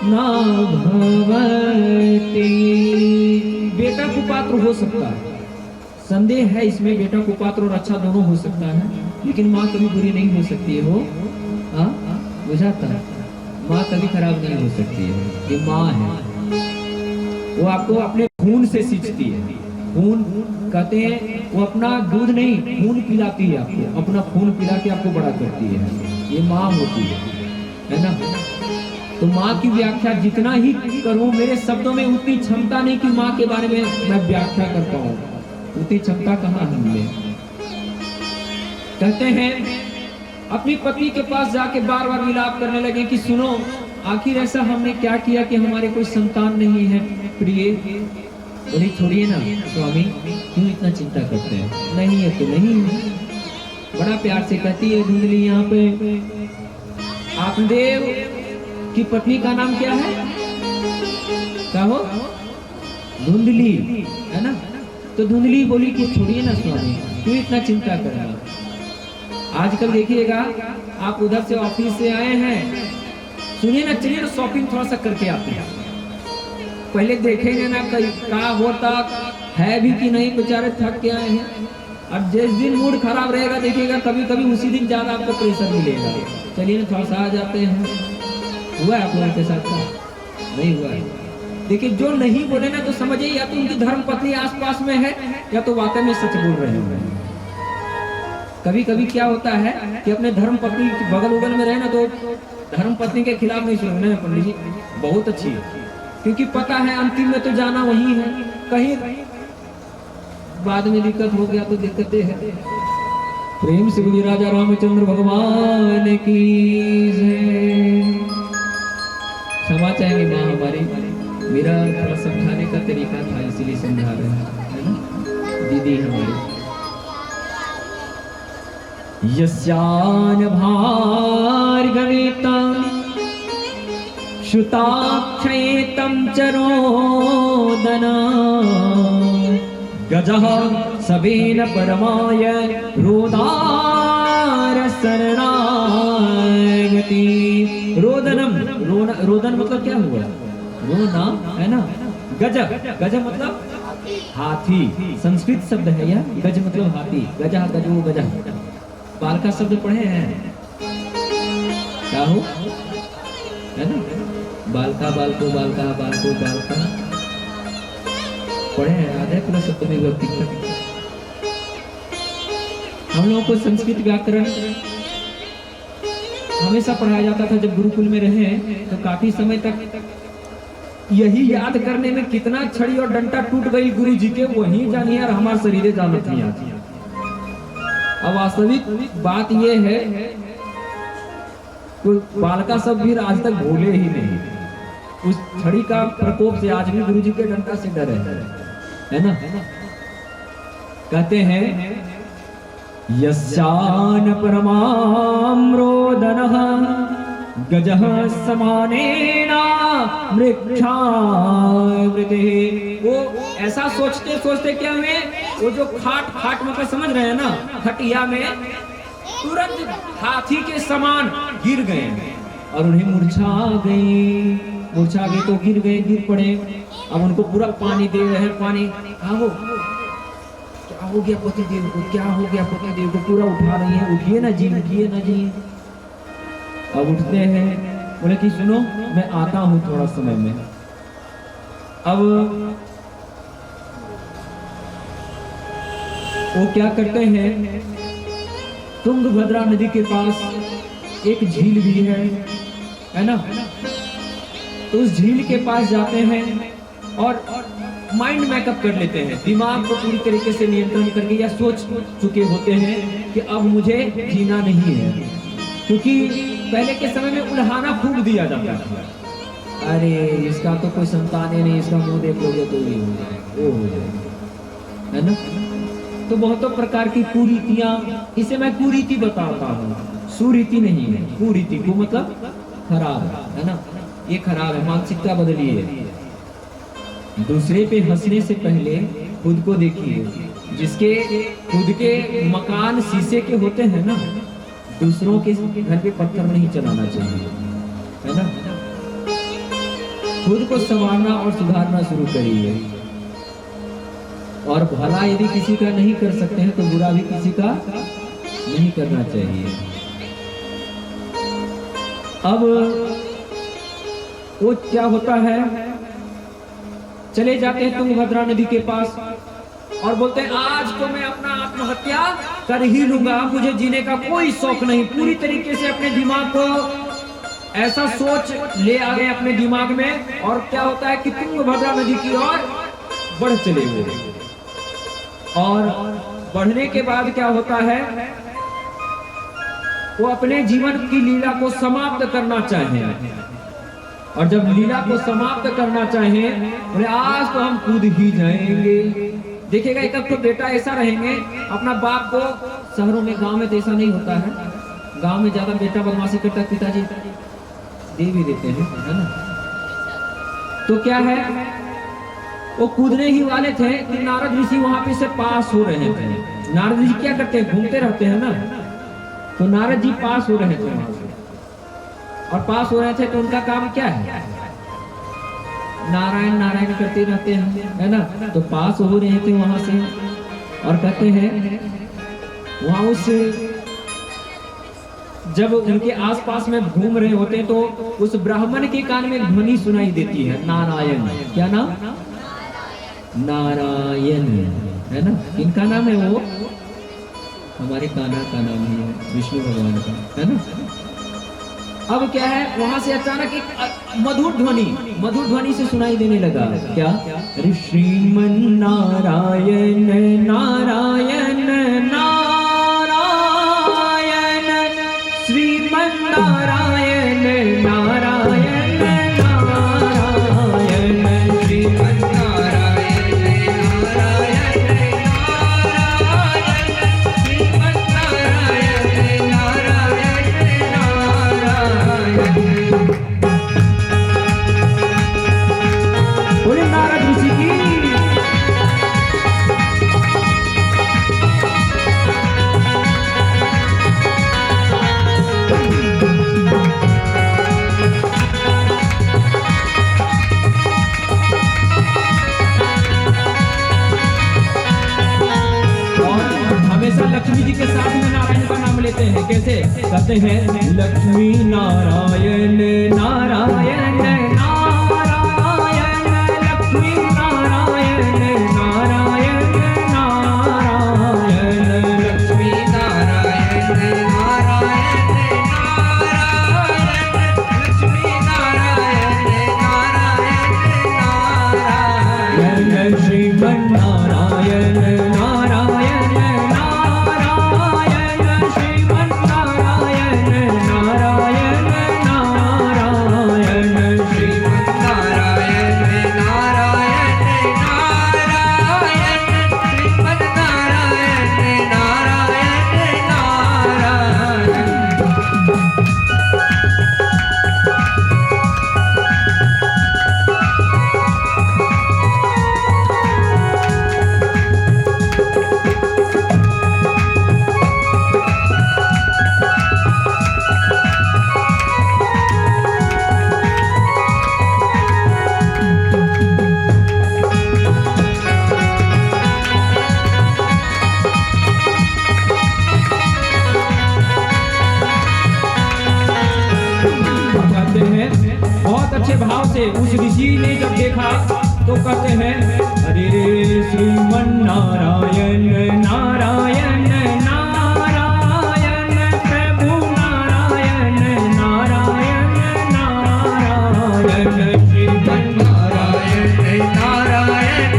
न भवति। बेटा कुपात्र हो सकता है, संदेह है इसमें, बेटा कुपात्र और अच्छा दोनों हो सकता है। लेकिन माँ कभी बुरी नहीं हो सकती है। वो हाँ बुझाता है, माँ कभी खराब नहीं हो सकती है। ये माँ है, वो आपको अपने खून से सींचती है। खून कहते हैं वो अपना दूध नहीं, खून पिलाती है आपको, अपना खून पिला के आपको बड़ा करती है। ये माँ होती है ना। तो माँ की व्याख्या जितना ही करूं, मेरे शब्दों में उतनी क्षमता नहीं कि माँ के बारे में मैं व्याख्या कर पाऊं, उतनी क्षमता कहाँ हमने। कहते हैं अपनी पत्नी के पास जाके बार बार विलाप करने लगे कि सुनो, आखिर ऐसा हमने क्या किया कि हमारे कोई संतान नहीं है प्रिय। बोले छोड़िए ना स्वामी, क्यों इतना चिंता करते हैं, नहीं है तो नहीं है। बड़ा प्यार से कहती है धुंधली यहाँ पे, आपदेव की पत्नी का नाम क्या है, क्या हो, धुंधली है ना। तो धुंधली बोली कि छोड़िए ना स्वामी, क्यों इतना चिंता करना। आजकल देखिएगा आप उधर से ऑफिस से आए हैं, सुनिए ना, चलिए ना शॉपिंग थोड़ा सा करके आते हैं। पहले देखेंगे ना क्या होता है भी कि नहीं, बेचारे थक के आए हैं। और जिस दिन मूड खराब रहेगा देखिएगा कभी कभी उसी दिन ज्यादा आपको प्रेशर मिलेगा। चलिए ना थोड़ा सा आ जाते हैं। हुआ है आप लोगों के साथ का? नहीं हुआ है। देखिए जो नहीं बोले ना तो समझिए या तो उनकी धर्म पत्नी आसपास में है या तो वाकई में सच बोल रहे हैं। कभी कभी क्या होता है कि अपने धर्म पत्नी बगल उगल में रहे ना तो धर्म पत्नी के खिलाफ नहीं सुनना है। पंडित जी बहुत अच्छी है, क्योंकि पता है अंतिम में तो जाना वही है, कहीं बाद में दिक्कत हो गया तो दिक्कतें है। प्रेम से बोलिए राजा रामचंद्र भगवान की जय। क्षमा चाहेंगे माँ हमारी, मेरा थोड़ा समझाने का तरीका था इसीलिए समझा रहे हैं, है ना दीदी हमारी। यस्यान भार्गवेता श्रुताक्षयेतं चरोदना गजः सवेन परमाय रोदारसरणागति। रोदनम, रोदन मतलब क्या हुआ, रोना है ना। गज, गज मतलब हाथी, संस्कृत शब्द है यह। गज मतलब हाथी, गजा गजो गजा। बाल का शब्द पढ़े हैं क्या हो, है ना। बालका बालको बालका बालको बालका पढ़े हैं, आधे पूरा शब्द में विभक्ति। हम लोगों को संस्कृत व्याकरण हमेशा पढ़ाया जाता था। जब गुरुकुल में रहे तो काफी समय तक यही याद करने में कितना छड़ी और डंडा टूट गई गुरु जी के, वही जानिए और हमारे शरीर जानत नहीं आती। अब वास्तविक बात यह है तो बालका सब भी आज तक भूले ही नहीं। उस छड़ी का प्रकोप से आज भी गुरु जी के डंडा से डरे है ना। कहते हैं यस्यान परमाम्रोदनः गजः समानेना मृक्षावृतिः। वो ऐसा सोचते सोचते क्या हुए, वो जो खाट खाट मतलब समझ रहे हैं ना, खटिया में तुरंत हाथी के समान गिर गए और उन्हें मूर्छा गई। मूर्छा गई तो गिर गए, गिर पड़े। अब उनको पूरा पानी दे रहे हैं, पानी क्या हो गया पतिदेव को, क्या हो गया पतिदेव को, पूरा उठा रही है। उठिए ना जी, उठिए ना जी। अब उठते हैं, बोले कि सुनो मैं आता हूं थोड़ा समय में। अब वो क्या करते हैं, तुंगभद्रा नदी के पास एक झील भी है ना। तो उस झील के पास जाते हैं और माइंड मेकअप कर लेते हैं, दिमाग को पूरी तरीके से नियंत्रण करके या सोच चुके होते हैं कि अब मुझे जीना नहीं है। क्योंकि पहले के समय में उल्हाना खूब दिया जाता था, अरे इसका तो कोई संतान ही नहीं, इसका मुंह देखोगे तो ये हो जाएगा, वो हो जाएगा, है ना। तो बहुतों प्रकार की कुरीतियां, इसे मैं कुरीति बताता हूँ, सुरीति नहीं है। कुरीति को मतलब खराब है ना, ये खराब है, मानसिकता बदलिए। दूसरे पे हंसने से पहले खुद को देखिए। जिसके खुद के मकान शीशे के होते हैं ना, दूसरों के घर पे पत्थर नहीं चलाना चाहिए, है ना। खुद को संवारना और सुधारना शुरू करिए। और भला यदि किसी का नहीं कर सकते हैं तो बुरा भी किसी का नहीं करना चाहिए। अब वो क्या होता है, चले जाते हैं तुंगभद्रा नदी के पास और बोलते हैं आज तो मैं अपना आत्महत्या कर ही लूंगा, मुझे जीने का कोई शौक नहीं। पूरी तरीके से अपने दिमाग को ऐसा सोच ले आ गए अपने दिमाग में, और क्या होता है कि तुंगभद्रा नदी की ओर बढ़ चले हुए। और बढ़ने के बाद क्या होता है, वो अपने जीवन की लीला को समाप्त करना चाहें, और जब लीला को समाप्त करना चाहें, बोले आज तो हम कूद ही जाएंगे। देखिएगा एक तो बेटा ऐसा रहेंगे, अपना बाप को शहरों में, गांव में तो ऐसा नहीं होता है। गांव में ज्यादा बेटा बदमाशी करता है, पिताजी दे भी देते हैं, है ना। तो क्या है, वो कूदने ही वाले थे कि नारद ऋषि वहां पे से पास हो रहे थे। नारद ऋषि क्या करते हैं, घूमते रहते हैं ना, तो नारद जी पास हो रहे थे वहां से, और पास हो रहे थे तो उनका काम क्या है, नारायण नारायण करते रहते हैं, है ना। तो पास हो रहे थे वहां से, और कहते हैं वहां उस जब उनके आसपास में घूम रहे होते तो उस ब्राह्मण के कान में ध्वनि सुनाई देती है, नारायण। क्या नाम, नारायण, है ना। किनका नाम है वो, हमारे कान्हा का नाम है, विष्णु भगवान का, है ना। अब क्या है, वहां से अचानक एक मधुर ध्वनि से सुनाई देने लगा, क्या, अरे श्रीमन नारायण नारायण नारायण, श्रीमन नारायण नारायण नारायण, श्रीमन नारायण नारायण नारायण, श्रीमन नारायण नारायण नारायण। बोले नारद ऋषि की। हमेशा लक्ष्मी जी के साथ में नारायण का नाम लेते हैं। कैसे कहते हैं, लक्ष्मी नारायण नारायण नारायण, लक्ष्मी नारायण नारायण नारायण, लक्ष्मी नारायण नारायण नारायण, लक्ष्मी नारायण नारायण नारायण, श्रीमन नारायण नारायण नारायण, श्रीमन नारायण नारायण नारायण, श्रीमन नारायण नारायण नारायण, श्रीमन नारायण नारायण नारायण। कहते हैं बहुत अच्छे भाव से, उस ऋषि ने जब देखा तो कहते हैं, अरे श्रीमन नारायण नारायण नारायण, प्रभु नारायण नारायण नारायण, श्रीमन नारायण नारायण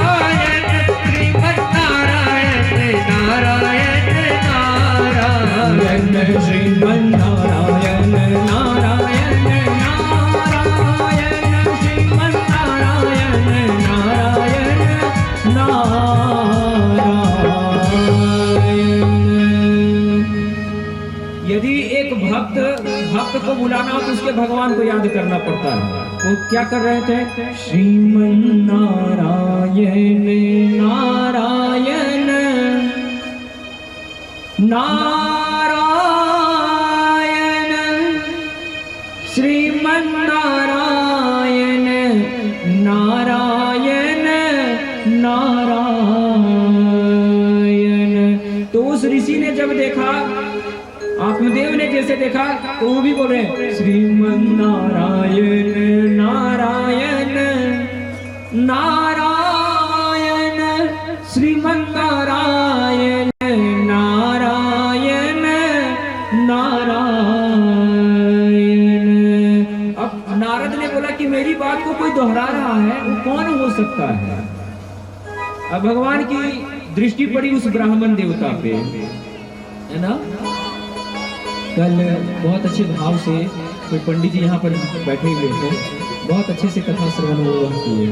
नारायण, श्रीमन नारायण नारायण नारायण, श्रीमन नारायण नारायण नारायण, श्रीमन नारायण नारायण नारायण। यदि एक भक्त को बुलाना हो तो उसके भगवान को याद करना पड़ता है। वो क्या कर रहे थे, श्रीमन नारायण नारायण नारायण, श्रीमन नारायण नारायण नारायण। तो उस ऋषि जैसे देखा तो वो भी बोल रहे हैं श्रीमन नारायण नारायण नारायण श्रीमन नारायण नारायण नारायण। अब नारद ने बोला कि मेरी बात को कोई दोहरा रहा है, वो कौन हो सकता है? अब भगवान की दृष्टि पड़ी उस ब्राह्मण देवता पे, है ना। कल बहुत अच्छे भाव से कोई पंडित जी यहाँ पर बैठे हुए थे, बहुत अच्छे से कथा श्रवण वो किए,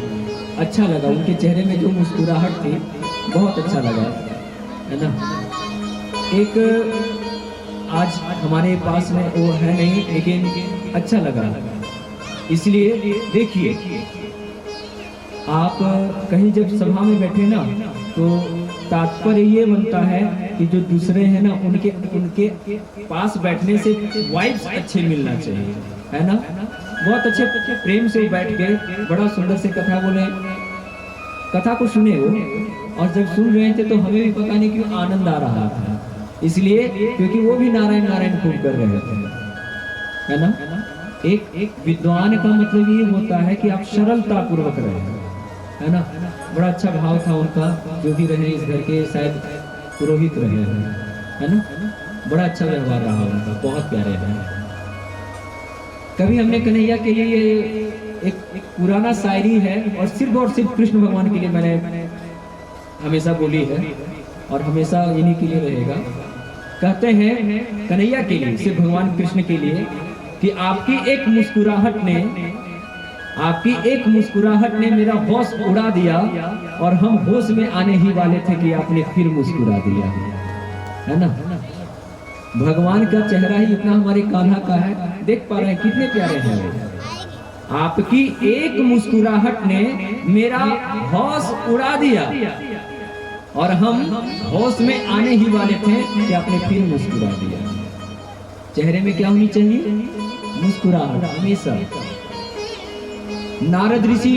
अच्छा लगा। उनके चेहरे में जो मुस्कुराहट थी बहुत अच्छा लगा, है ना। एक आज हमारे पास में वो है नहीं, लेकिन अच्छा लगा। इसलिए देखिए, आप कहीं जब सभा में बैठे ना, तो तात्पर्य ये बनता है कि जो दूसरे हैं ना, उनके पास बैठने से वाइब्स अच्छे मिलना चाहिए, है ना। बहुत अच्छे प्रेम से बैठ गए, बड़ा सुंदर से कथा बोले, कथा को सुने वो, और जब सुन रहे थे तो हमें भी पता नहीं क्यों आनंद आ रहा था, इसलिए क्योंकि वो भी नारायण नारायण खूब कर रहे थे, है ना। एक विद्वान का मतलब ये होता है कि आप सरलता पूर्वक रहे, है ना। बड़ा अच्छा भाव था उनका, जो भी रहे इस घर के शायद पुरोहित रहे हैं, है ना। बड़ा अच्छा व्यवहार रहा उनका, बहुत प्यारे हैं। कभी हमने कन्हैया के लिए एक पुराना शायरी है, और सिर्फ कृष्ण भगवान के लिए मैंने हमेशा बोली है, और हमेशा इन्हीं के लिए रहेगा। कहते हैं कन्हैया के लिए, सिर्फ भगवान कृष्ण के लिए, कि आपकी एक मुस्कुराहट ने मेरा होश उड़ा दिया, और हम होश में आने ही वाले थे कि आपने फिर मुस्कुरा दिया, है ना। भगवान का चेहरा ही इतना हमारे कान्हा का है, देख पा रहे हैं कितने प्यारे हैं। आपकी एक मुस्कुराहट ने मेरा होश उड़ा दिया, और हम होश में आने ही वाले थे कि आपने फिर मुस्कुरा दिया। चेहरे में क्या होनी चाहिए? मुस्कुराहट हमेशा। नारद ऋषि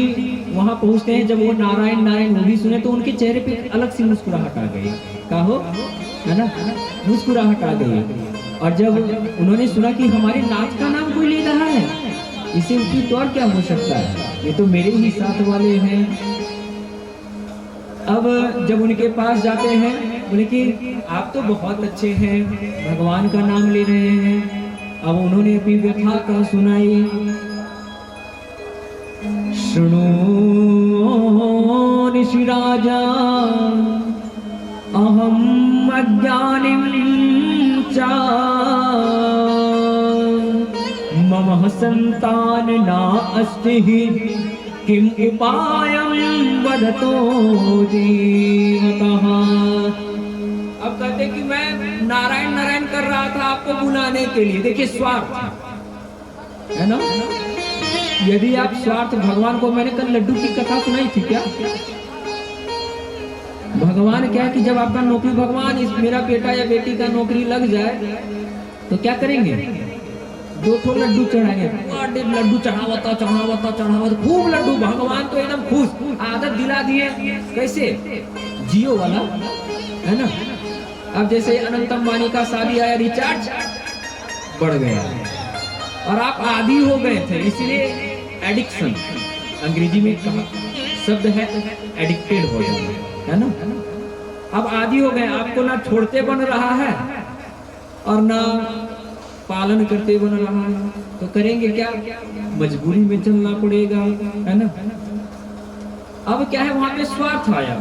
वहां पहुंचते हैं, जब वो नारायण नारायण वो भी सुने तो उनके चेहरे पे अलग सी मुस्कुराहट आ गई, कहो, है ना, मुस्कुराहट आ गई। और जब उन्होंने सुना कि हमारे नाथ का नाम कोई ले रहा है, इसे उपयुक्त और क्या हो सकता है, ये तो मेरे ही साथ वाले हैं। अब जब उनके पास जाते हैं, बोले कि आप तो बहुत अच्छे हैं, भगवान का नाम ले रहे हैं। अब उन्होंने अपनी व्यथा का सुनाई, सुनो ऋषि राजा अहम अज्ञानिं च मम संतान ना अस्ति किम उपायं वदतो जीवतः। अब कहते कि मैं नारायण नारायण कर रहा था आपको बुलाने के लिए। देखिए स्वार्थ, है ना। यदि आप स्वार्थ, भगवान को मैंने कल लड्डू की कथा सुनाई थी क्या? भगवान क्या है कि जब आपका नौकरी, भगवान इस मेरा बेटा या बेटी का नौकरी लग जाए तो क्या करेंगे? 2 लड्डू चढ़ाएंगे, लड्डू चढ़ावता खूब लड्डू। भगवान तो एकदम खुश, आदत दिला दिए, कैसे? जियो वाला, है ना। अब जैसे अनंत अंबानी का शादी आया, रिचार्ज बढ़ गया और आप आदी हो गए थे, इसलिए एडिक्शन, अंग्रेजी में कहा शब्द है एडिक्टेड हो जाना, है ना। अब आदी हो गए, आपको ना छोड़ते बन रहा है और ना पालन करते बन रहा है, तो करेंगे क्या? मजबूरी में चलना पड़ेगा, है ना। अब क्या है, वहां पे स्वार्थ आया।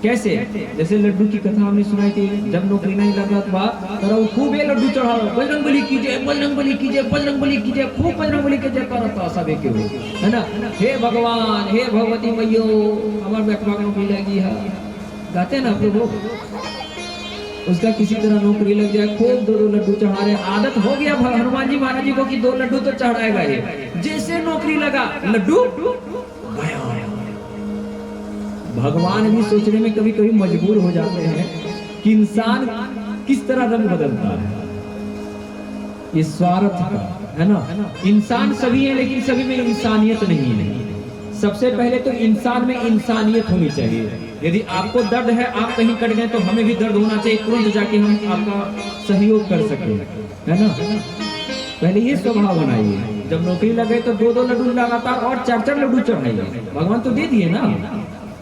कैसे? जैसे लड्डू की कथा हमने सुनाई थी, जब नौकरी नहीं लग रहा था तो वो खूब ये लड्डू चढ़ाओ, बजरंग बली कीजिए, बजरंग बली कीजिए, बजरंग बली कीजिए, खूब बजरंग बली कीजिए करता सब एक, है ना। हे भगवान, हे भगवती मैयो, हमारे बेटवा को नौकरी लगी है, गाते ना प्रभु। उसका किसी तरह नौकरी लग जाए, खूब 2 लड्डू चढ़ा रहे। आदत हो गया हनुमान जी महाराज जी को कि 2 लड्डू तो चढ़ाएगा ये। जैसे नौकरी लगा, लड्डू गया। भगवान भी सोचने में कभी कभी मजबूर हो जाते हैं कि इंसान किस तरह रंग बदलता है। ये स्वार्थ का, है ना। इंसान सभी है, लेकिन सभी में इंसानियत नहीं है। सबसे पहले तो इंसान में इंसानियत होनी चाहिए। यदि आपको दर्द है, आप कहीं कट गए तो हमें भी दर्द होना चाहिए, तुरंत जाके हम आपका सहयोग कर सके, है ना। पहले ये स्वभाव बनाइए, जब नौकरी लगे तो 2-2 लड्डू लगातार और 4-4 लड्डू चढ़ाइए, भगवान तो दे दिए ना,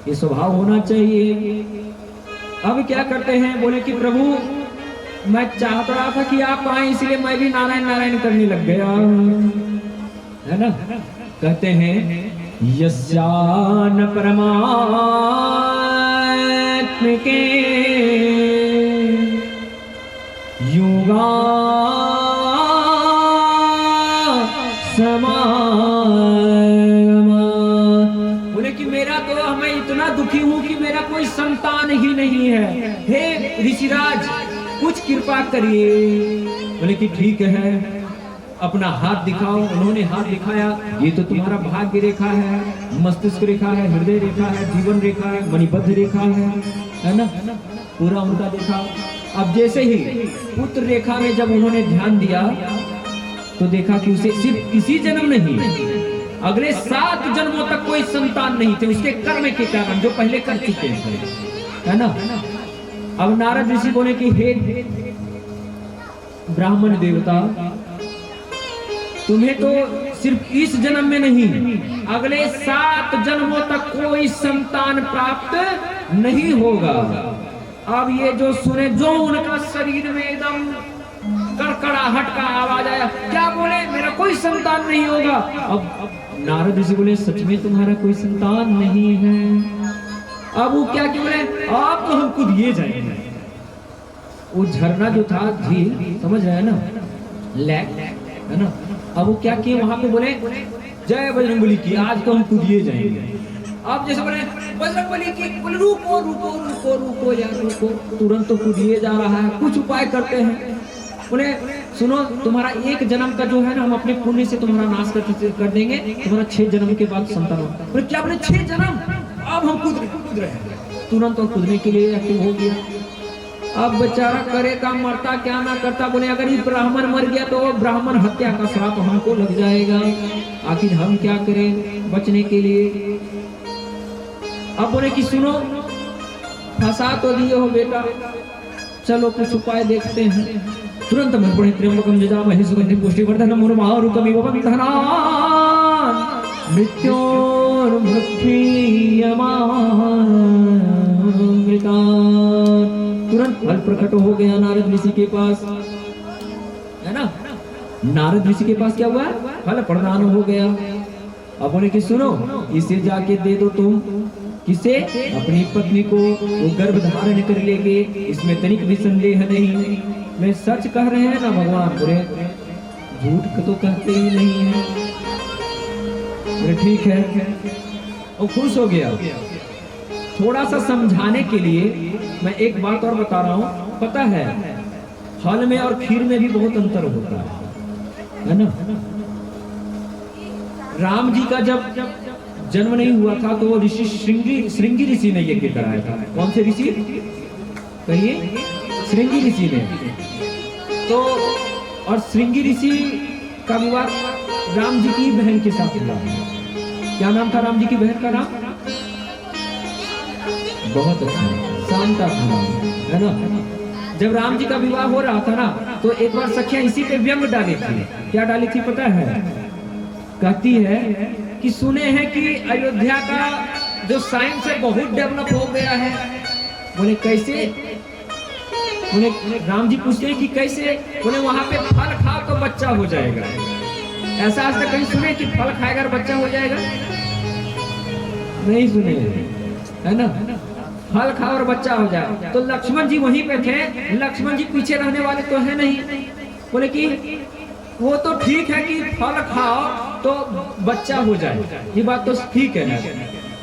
ये स्वभाव होना चाहिए। अब क्या करते हैं, बोले कि प्रभु मैं चाहता रहा था कि आप आए, इसलिए मैं भी नारायण नारायण करने लग गया, है ना। कहते हैं यस्यान परमात्मिके योगा समागमा। बोले कि मेरा तो मैं इतना दुखी हूं कि मेरा कोई संतान ही नहीं है, हे ऋषिराज कुछ कृपा करिए। बोले कि ठीक है, अपना हाथ दिखाओ। उन्होंने हाथ दिखाया, ये तो तुम्हारा भाग्य रेखा है, मस्तिष्क रेखा है, हृदय रेखा है, जीवन रेखा है, मणिबद्ध रेखा है ना, पूरा उनका देखा। अब जैसे ही पुत्र रेखा में जब उन्होंने ध्यान दिया तो देखा कि उसे सिर्फ इसी जन्म नहीं, अगले 7 जन्मों तक कोई संतान नहीं थे, उसके कर्म के कारण जो पहले कर चुके थे, है ना। अब नारद ऋषि बोले कि हे ब्राह्मण देवता, तुम्हें तो सिर्फ इस जन्म में नहीं, अगले 7 जन्मों तक कोई संतान प्राप्त नहीं होगा। अब ये जो सुने, जो उनका शरीर में एकदम कड़कड़ाहट का आवाज आया, क्या बोले, मेरा कोई संतान नहीं होगा। अब नारद ऋषि बोले सच में तुम्हारा कोई संतान नहीं है। अब वो क्या बोले, आप तो हम खुद ये जाएंगे। वो झरना जो था, झील, समझ रहे हैं ना, लैक, है ना। अब वो क्या किए, वहां पे बोले जय बजरंगबली की, आज तो हम कूदिए जाएंगे। अब जैसे बोले बजरंगबली की, बोले रुको रुको रुको रुको यार रुको, तुरंत तो कूदिए जा रहा है, कुछ उपाय करते हैं। बोले सुनो, तुम्हारा 1 जन्म का जो है ना, हम अपने पुण्य से तुम्हारा नाश कर देंगे, तुम्हारा 6 जन्म के बाद संतान होगा। बोले क्या, बोले 6 जन्म, अब हम कूद रहे हैं। तुरंत और कूदने के लिए एक्टिव हो गया। अब बेचारा करे का, मरता क्या ना करता। बोले अगर ये ब्राह्मण मर गया तो ब्राह्मण हत्या का श्राप हमको लग जाएगा, आखिर हम क्या करें बचने के लिए। अब बोले कि सुनो, फंसा तो दिए हो बेटा, चलो कुछ उपाय देखते हैं। तुरंत में पढ़े त्र्यंबकम यजामहे सुगंधिं पुष्टिवर्धनम् उर्वारुकमिव बन्धनान् मृत्योर्मृत्युयमामृतात्। तुरंत फल प्रकट हो गया नारद ऋषि के पास, है ना। नारद ऋषि के पास क्या हुआ, फल प्रदान हो गया। अब बोले कि सुनो, इसे जाके दे दो तुम, किसे, अपनी पत्नी को, वो गर्भ धारण कर लेंगे, इसमें तनिक भी संदेह नहीं। वे सच कह रहे हैं ना भगवान, बोले झूठ तो कहते ही नहीं है। बोले ठीक है, वो खुश हो गया। थोड़ा सा समझाने के लिए मैं एक बात और बता रहा हूँ, पता है फल में और खीर में भी बहुत अंतर होता है ना। राम जी का जब जन्म नहीं हुआ था तो वो ऋषि श्रृंगी ऋषि ने यज्ञ कराया था। कौन से ऋषि कहिए, श्रृंगी ऋषि ने। तो और श्रृंगी ऋषि का विवाह राम जी की बहन के साथ हुआ। क्या नाम था राम जी की बहन का नाम, बहुत अच्छा, शांता था नाम, है ना। जब राम जी का विवाह हो रहा था ना, तो एक बार सखियां इसी पे व्यंग डाली थी। क्या डाली थी पता है, कहती है कि सुने हैं कि अयोध्या का जो साइंस है बहुत डेवलप हो गया है। बोले कैसे, बोले राम जी पूछते हैं कि कैसे, बोले वहां पे फल खाओ तो बच्चा हो जाएगा। ऐसा आज तक कहीं सुने कि फल खाएगा और बच्चा हो जाएगा, नहीं सुने, है ना। फल खाओ और बच्चा हो जाए। तो लक्ष्मण जी वहीं पे थे, लक्ष्मण जी पीछे रहने वाले तो है नहीं। बोले कि वो तो ठीक है कि फल खाओ तो बच्चा हो जाए, ये बात तो ठीक है,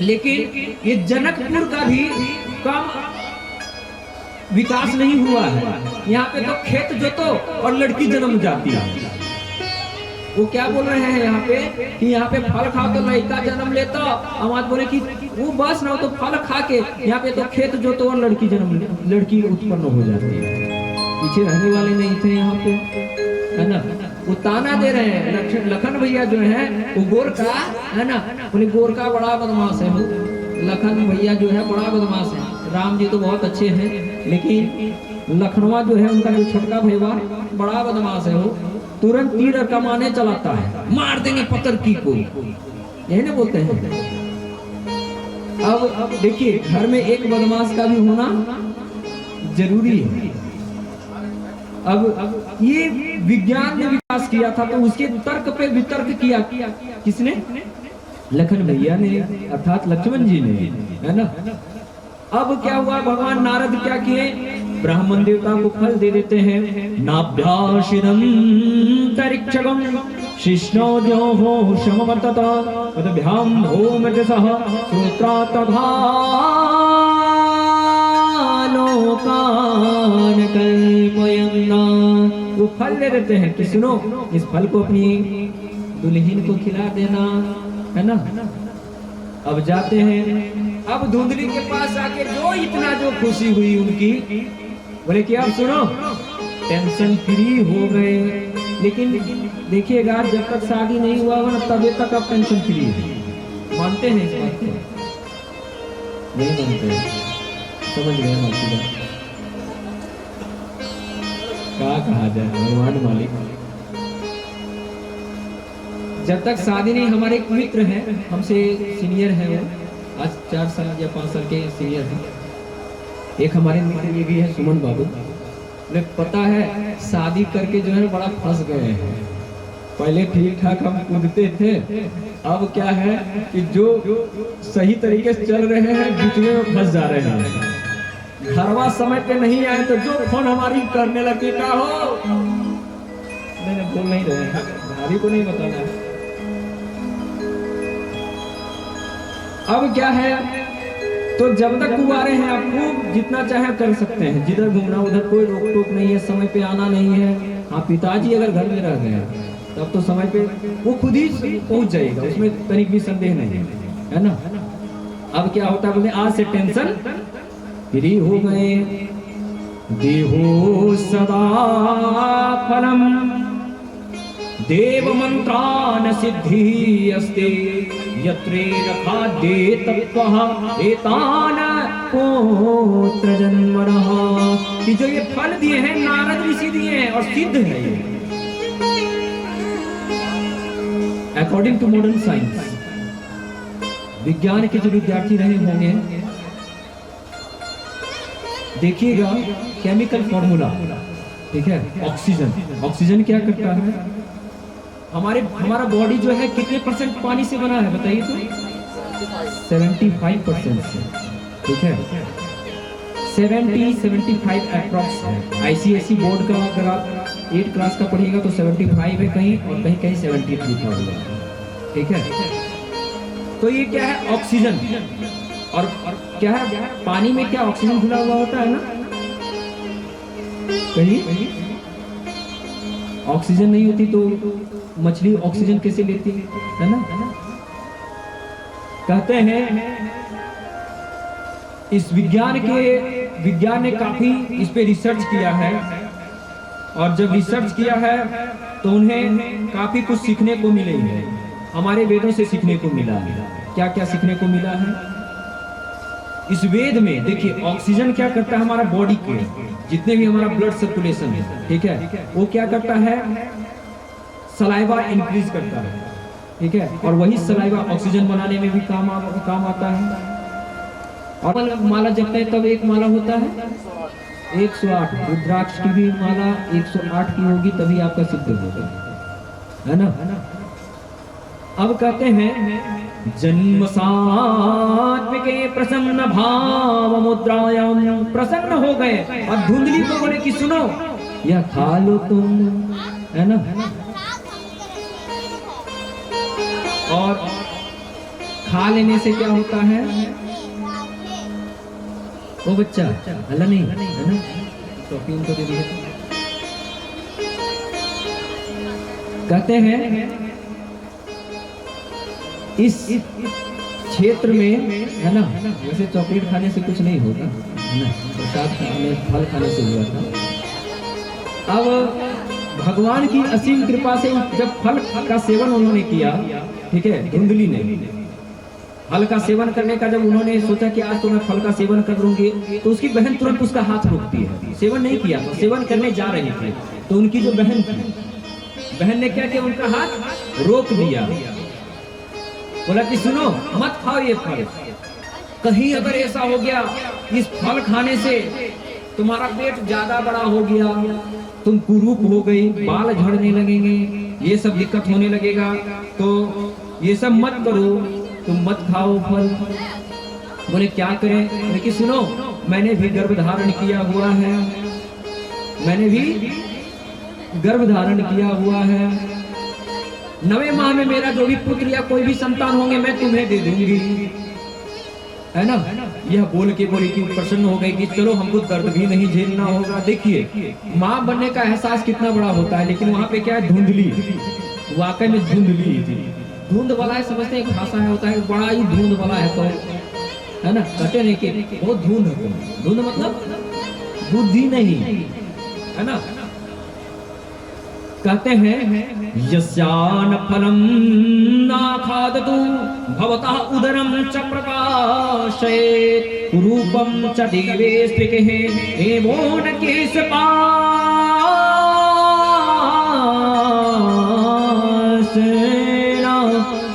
लेकिन ये जनकपुर का भी कम विकास नहीं हुआ है। यहाँ पे तो खेत जोतो और लड़की जन्म जाती है। वो क्या बोल रहे हैं यहाँ पे कि यहाँ पे फल खाओ तो लड़का जन्म लेता, आवाज बोले कि वो बस ना, तो फल खा के यहाँ पे तो खेत जोतो और लड़की उत्पन्न हो जाती है। पीछे रहने वाले नहीं थे यहाँ पे, है ना। वो ताना दे रहे हैं लखन भैया जो है, वो गोरखा है ना, बोले गोरखा बड़ा बदमाश है, लखन भैया जो है बड़ा बदमाश है, राम जी तो बहुत अच्छे हैं, लेकिन लखनवा जो है उनका जो छोटका भैया बड़ा बदमाश है। वो तुरंत तीर कमाने चलाता है, मार देंगे पत्थर की को, यही ना बोलते हैं। अब देखिए घर में एक बदमाश का भी होना जरूरी है। अब ये विज्ञान ने विकास किया था, तो उसके तर्क पे वितर्क किया किसने? लखन भैया ने, अर्थात लक्ष्मण जी ने, है ना। अब क्या हुआ, भगवान नारद क्या किए, ब्राह्मण देवता को फल दे देते हैं। नाभ्याशिरं तरिक्षगं शिष्णो जो हो समवर्तत तद्भ्याम भौमजसः श्रोत्रा तथा लोकान कल्पयन्ना। वो फल दे देते हैं कि सुनो, इस फल को अपनी दुल्हन को खिला देना, है ना। अब जाते हैं, अब धुंधली के पास आके जो खुशी हुई उनकी, बोले कि अब सुनो टेंशन फ्री हो गए। लेकिन देखिएगा जब तक शादी नहीं हुआ होगा ना तब तक आप टेंशन फ्री है। मानते हैं इस बात को? नहीं मानते, समझ गए मासी बात। क्या कहा जाए, भगवान मालिक। जब तक शादी नहीं, हमारे एक मित्र हैं, हमसे सीनियर है, वो आज 4 साल या 5 साल के सीनियर हैं। एक हमारे मित्र ये भी है सुमन बाबू, उन्हें पता है शादी करके जो है बड़ा फंस गए हैं। पहले ठीक ठाक हम कूदते थे, अब क्या है कि जो सही तरीके से चल रहे हैं बीच में फंस जा रहे हैं। घरवा समय पे नहीं आए तो जो फोन हमारी करने लगे, का हो मैंने बोल नहीं रहे हैं, भाभी को नहीं बताना। अब क्या है, तो जब तक कुंवारे हैं आपको जितना चाहे कर सकते हैं, जिधर घूमना उधर कोई रोक टोक नहीं है, समय पे आना नहीं है। हाँ, पिताजी अगर घर में रह गए तब तो समय पे वो खुद ही पहुंच जाएगा, उसमें तनिक भी संदेह नहीं है ना। अब क्या होता है, बोले आज से टेंशन फ्री हो गए। देहो सदा फलम देव मंत्रान सिद्धि अस्ते यत्रे रखा दे तत्वः एतान पुत्र जन्मनः। कि जो ये फल दिए हैं नारद ऋषि दिए हैं और सिद्ध है ये अकॉर्डिंग टू मॉडर्न साइंस। विज्ञान के जो विद्यार्थी रहे होंगे देखिएगा केमिकल फॉर्मूला, ठीक है। ऑक्सीजन क्या करता है, हमारा बॉडी जो है कितने परसेंट पानी से बना है बताइए तो? 75% से, ठीक है। 70-75 अप्रॉक्स है। आईसीएसई बोर्ड का अगर आप 8 क्लास का पढ़िएगा तो 75 है कहीं, और कहीं कहीं 73 लिखा हुआ है, ठीक है। तो ये क्या है, ऑक्सीजन। और क्या है, पानी में क्या ऑक्सीजन घुला हुआ होता है ना, कहीं ऑक्सीजन नहीं होती तो मछली ऑक्सीजन कैसे लेती है ना। कहते हैं इस विज्ञान ने काफी इस पे रिसर्च किया है, और जब रिसर्च किया है तो उन्हें काफी कुछ सीखने को मिले है। हमारे वेदों से सीखने को मिला है। क्या क्या सीखने को मिला है इस वेद में? देखिए ऑक्सीजन क्या करता है, हमारा बॉडी के जितने भी हमारा ब्लड सर्कुलेशन है, ठीक है, वो क्या करता है, सलाइवा इंक्रीज करता है, ठीक है। और वही सलाइवा ऑक्सीजन बनाने में भी काम आता है। और माला जपते हैं तब एक माला होता है 108, रुद्राक्ष की भी माला 108 की होगी तभी आपका सिद्ध होगा, है ना। अब कहते हैं जन्म सात्विके प्रसन्न भाव मुद्रायाम, प्रसन्न हो गए और धुंधली को बोले कि सुनो यह खा लो तुम, है ना। और खा लेने से क्या होता है, वो बच्चा हल्ला नहीं, है ना, टॉफी उनको दे दिया। कहते हैं इस क्षेत्र में, है ना, वैसे चॉकलेट खाने से कुछ नहीं होगा, है ना, प्रसाद खाने, फल खाने से हुआ था। अब भगवान की असीम कृपा से जब फल का सेवन उन्होंने किया, ठीक है, धुंधली ने, फल का सेवन करने का जब उन्होंने सोचा कि आज तो मैं फल का सेवन कर लूंगी, तो उसकी बहन तुरंत उसका हाथ रोकती है। सेवन नहीं किया था, सेवन करने जा रही थी, तो उनकी जो बहन थी, बहन ने क्या किया, उनका हाथ रोक दिया। बोला कि सुनो, मत खाओ ये फल, कहीं अगर ऐसा हो गया इस फल खाने से तुम्हारा पेट ज्यादा बड़ा हो गया, तुम कुरूप हो गई, बाल झड़ने लगेंगे, ये सब दिक्कत होने लगेगा, तो ये सब मत करो, तुम मत खाओ फल। बोले क्या करें? लेकिन सुनो, मैंने भी गर्भ धारण किया हुआ है, मैंने भी गर्भ धारण किया हुआ है, 9वें माह में मेरा जो भी पुत्र या कोई भी संतान होंगे मैं तुम्हें दे दूंगी, है ना। यह बोल के बोली कि प्रसन्न हो गई कि चलो हमको दर्द भी नहीं झेलना होगा। देखिए माँ बनने का एहसास कितना बड़ा होता है, लेकिन वहाँ पे क्या है, धुंधली, वाकई में धुंधली थी। धुंध वाला है, समझते हैं, एक भाषा है होता है, बड़ा ही धुंध वाला है, तो है ना, कहते नहीं कि वो धुंध है, धुंध मतलब बुद्धि नहीं, है ना। कहते हैं यस्यान फलम ना खादतु भवतः उदरम च प्रकाशयेत् रूपम च दिवे स्फिके एवो न केशपाशेन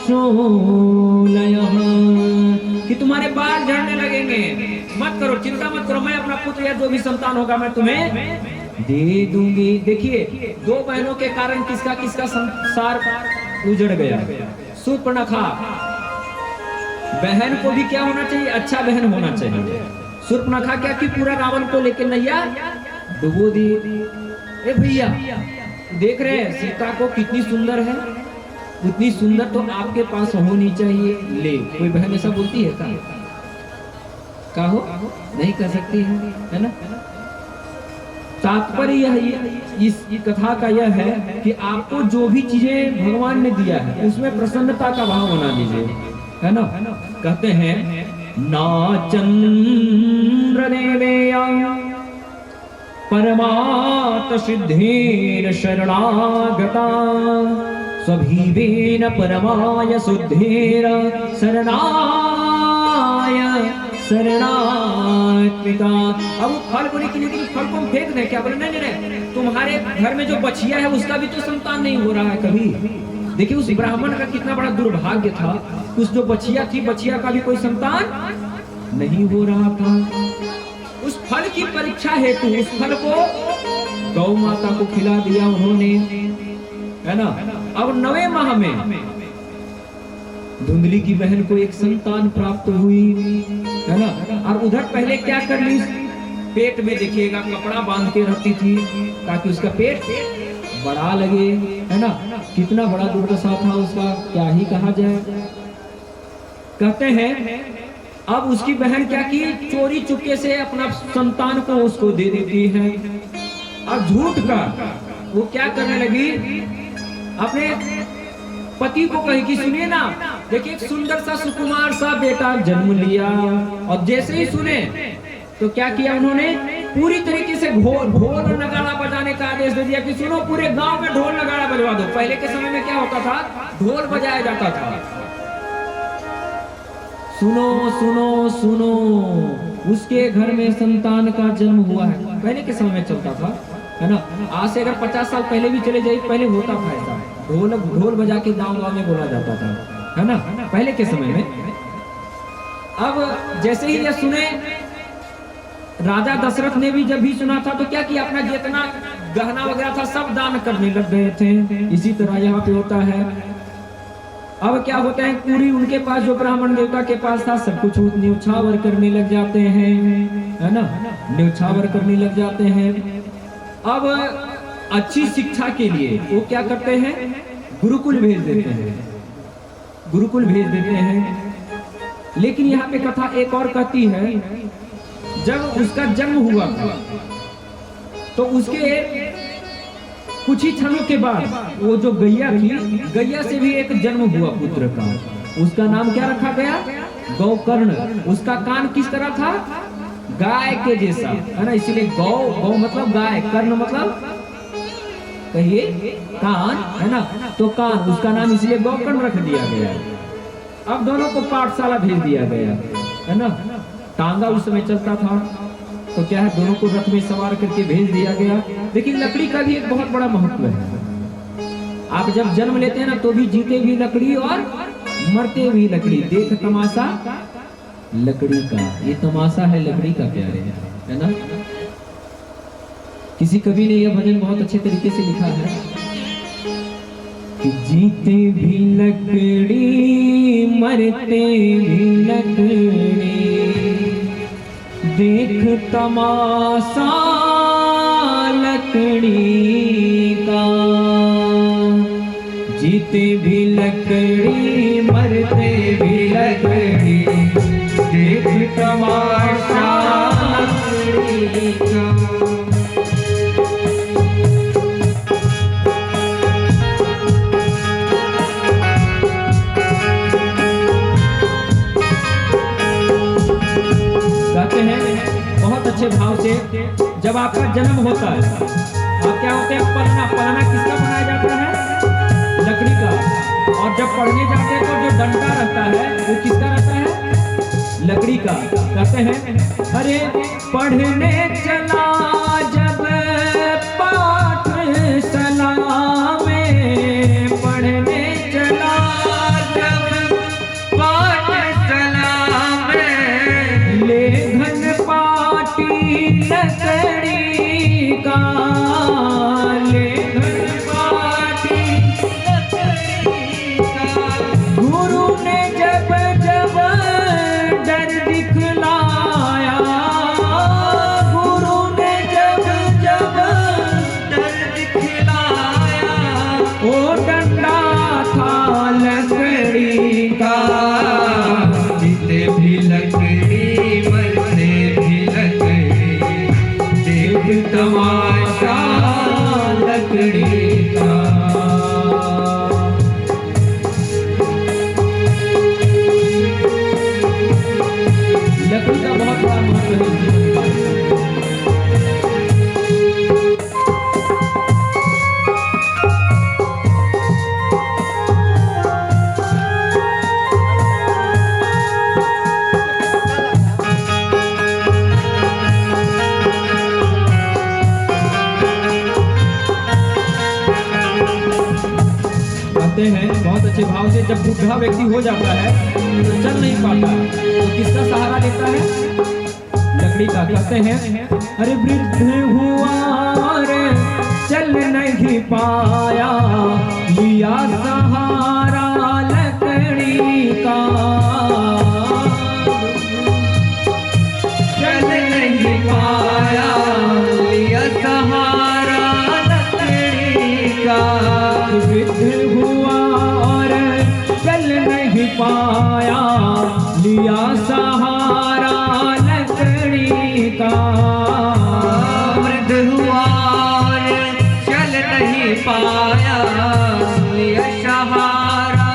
शूलयः, कि तुम्हारे बाल झड़ने लगेंगे, मत करो, चिंता मत करो, मैं अपना पुत्र या जो भी संतान होगा मैं तुम्हें दे दूंगी। देखिए 2 बहनों के कारण किसका किसका संसार उजड़ गया। शूर्पणखा बहन को भी क्या होना चाहिए, अच्छा बहन होना चाहिए। शूर्पणखा क्या कि पूरा रावण को लेकर नैया डुबो दी। ए भैया देख रहे हैं सीता को कितनी सुंदर है, उतनी सुंदर तो आपके पास होनी चाहिए। ले कोई बहन ऐसा बोलती है का हो? नहीं कर सकती है ना। तात्पर्य यह इस कथा का यह है कि आपको जो भी चीजें भगवान ने दिया है उसमें प्रसन्नता का भाव बना लीजिए, है ना। कहते हैं ना चंद्र देवेया परमात्म सिद्धेर शरणागता स्वभीवेन परमाय शुद्धेर शरणाय शरणात्मिका। अब वो फल बोले कि लेकिन फल को हम फेंक दें क्या? बोले नहीं नहीं, तुम्हारे घर में जो बछिया है उसका भी तो संतान नहीं हो रहा है कभी। देखिए उस ब्राह्मण का कितना बड़ा दुर्भाग्य था, उस जो बछिया थी, बछिया का भी कोई संतान नहीं हो रहा था। उस फल की परीक्षा हेतु उस फल को गौ माता को खिला दिया उन्होंने, है ना। अब 9वें माह में धुंधली की बहन को एक संतान प्राप्त हुई, है ना। और उधर पहले क्या कर ली, पेट में देखिएगा कपड़ा बांध के रखती थी ताकि उसका पेट बड़ा लगे, है ना। कितना बड़ा दुर्दशा था उसका, क्या ही कहा जाए। कहते हैं अब उसकी बहन क्या की, चोरी चुपके से अपना संतान को उसको दे देती है। और झूठ का वो क्या करने लगी, अपने पति को कही कि सुनिए ना, देखिए एक सुंदर सा सुकुमार सा बेटा जन्म लिया। और जैसे ही सुने तो क्या किया उन्होंने, पूरी तरीके से ढोल नगाड़ा बजाने का आदेश दे दिया कि सुनो पूरे गांव में ढोल नगाड़ा बजवा दो। पहले के समय में क्या होता था, ढोल बजाया जाता था। सुनो सुनो सुनो, उसके घर में संतान का जन्म हुआ है। पहले के समय में चलता था, है ना। आज से अगर 50 साल पहले भी चले जाइए, पहले होता था ऐसा, ढोल बजा के गांव गांव में बोला जाता था, है ना, पहले के समय में। अब जैसे ही ये सुने, राजा दशरथ ने भी जब भी सुना था तो क्या किया, अपना जितना गहना वगैरह था सब दान करने लग गए थे। इसी तरह यहाँ पे होता है। अब क्या होता है, पूरी उनके पास जो ब्राह्मण देवता के पास था सब कुछ न्यौछावर करने लग जाते हैं, है ना, न्यौछावर करने लग जाते हैं। अब अच्छी शिक्षा के लिए वो क्या करते हैं, गुरुकुल भेज देते हैं, गुरुकुल भेज देते हैं। लेकिन यहाँ पे कथा एक और कहती है, जब उसका जन्म हुआ था तो उसके कुछ ही क्षणों के बाद वो जो गैया थी, गैया से भी एक जन्म हुआ पुत्र का। उसका नाम क्या रखा गया, गौकर्ण। उसका कान किस तरह था, गाय के जैसा, है ना। इसीलिए गौ मतलब गाय, कर्ण मतलब कहिए कान, है ना। तो कान, उसका नाम इसलिए गौकर्ण रख दिया गया। अब दोनों को पाठशाला भेज दिया गया, है ना। टांगा उस समय चलता था, तो क्या है, दोनों को रथ में सवार करके भेज दिया गया। लेकिन लकड़ी का भी एक बहुत बड़ा महत्व है। आप जब जन्म लेते हैं ना, तो भी जीते भी लकड़ी और मरते भी लकड़ी। देख तमाशा लकड़ी का, ये तमाशा है लकड़ी का प्यारे, है ना। किसी कवि ने यह भजन बहुत अच्छे तरीके से लिखा है कि जीते भी लकड़ी मरते भी लकड़ी, देख तमाशा लकड़ी का। जीते भी लकड़ी मरते भी लकड़ी, देख तमाशा लकड़ी का। बहुत अच्छे भाव से जब आपका जन्म होता है, आप क्या होते हैं, पलना। पलना किसका बनाया जाता है, लकड़ी का। और जब पढ़ने जाते हैं तो जो डंडा रहता है वो किसका रहता है, लकड़ी का। कहते हैं अरे पढ़ने चला जब पाठशाला में, पढ़ने चला जब पाठशाला में, ले घन पाटी लकड़ी का, ले घन पाटी लकड़ी का। गुरु ने जब जब डर दिखलाया, गुरु ने जब जब डर दिखलाया, वो डंडा था लकड़ी का। जीते भी लकड़ी मरते भी लकड़ी, देख तमाशा लकड़ी का। लकड़ी का बहुत बड़ा महत्व है जीवन का। हैं बहुत अच्छे भाव से, जब बुढ़ा व्यक्ति हो जाता है तो चल नहीं पाता, तो किसका सहारा लेता है, लकड़ी का। कहते हैं अरे वृद्ध हुआ रे चल नहीं पाया, लिया सहारा लकड़ी का। चल नहीं पाया, लिया सहारा लकड़ी का। वृद्ध हुआ और चल नहीं पाया, लिया सहारा लकड़ी का। वृद्ध हुआ और चल नहीं पाया, लिया सहारा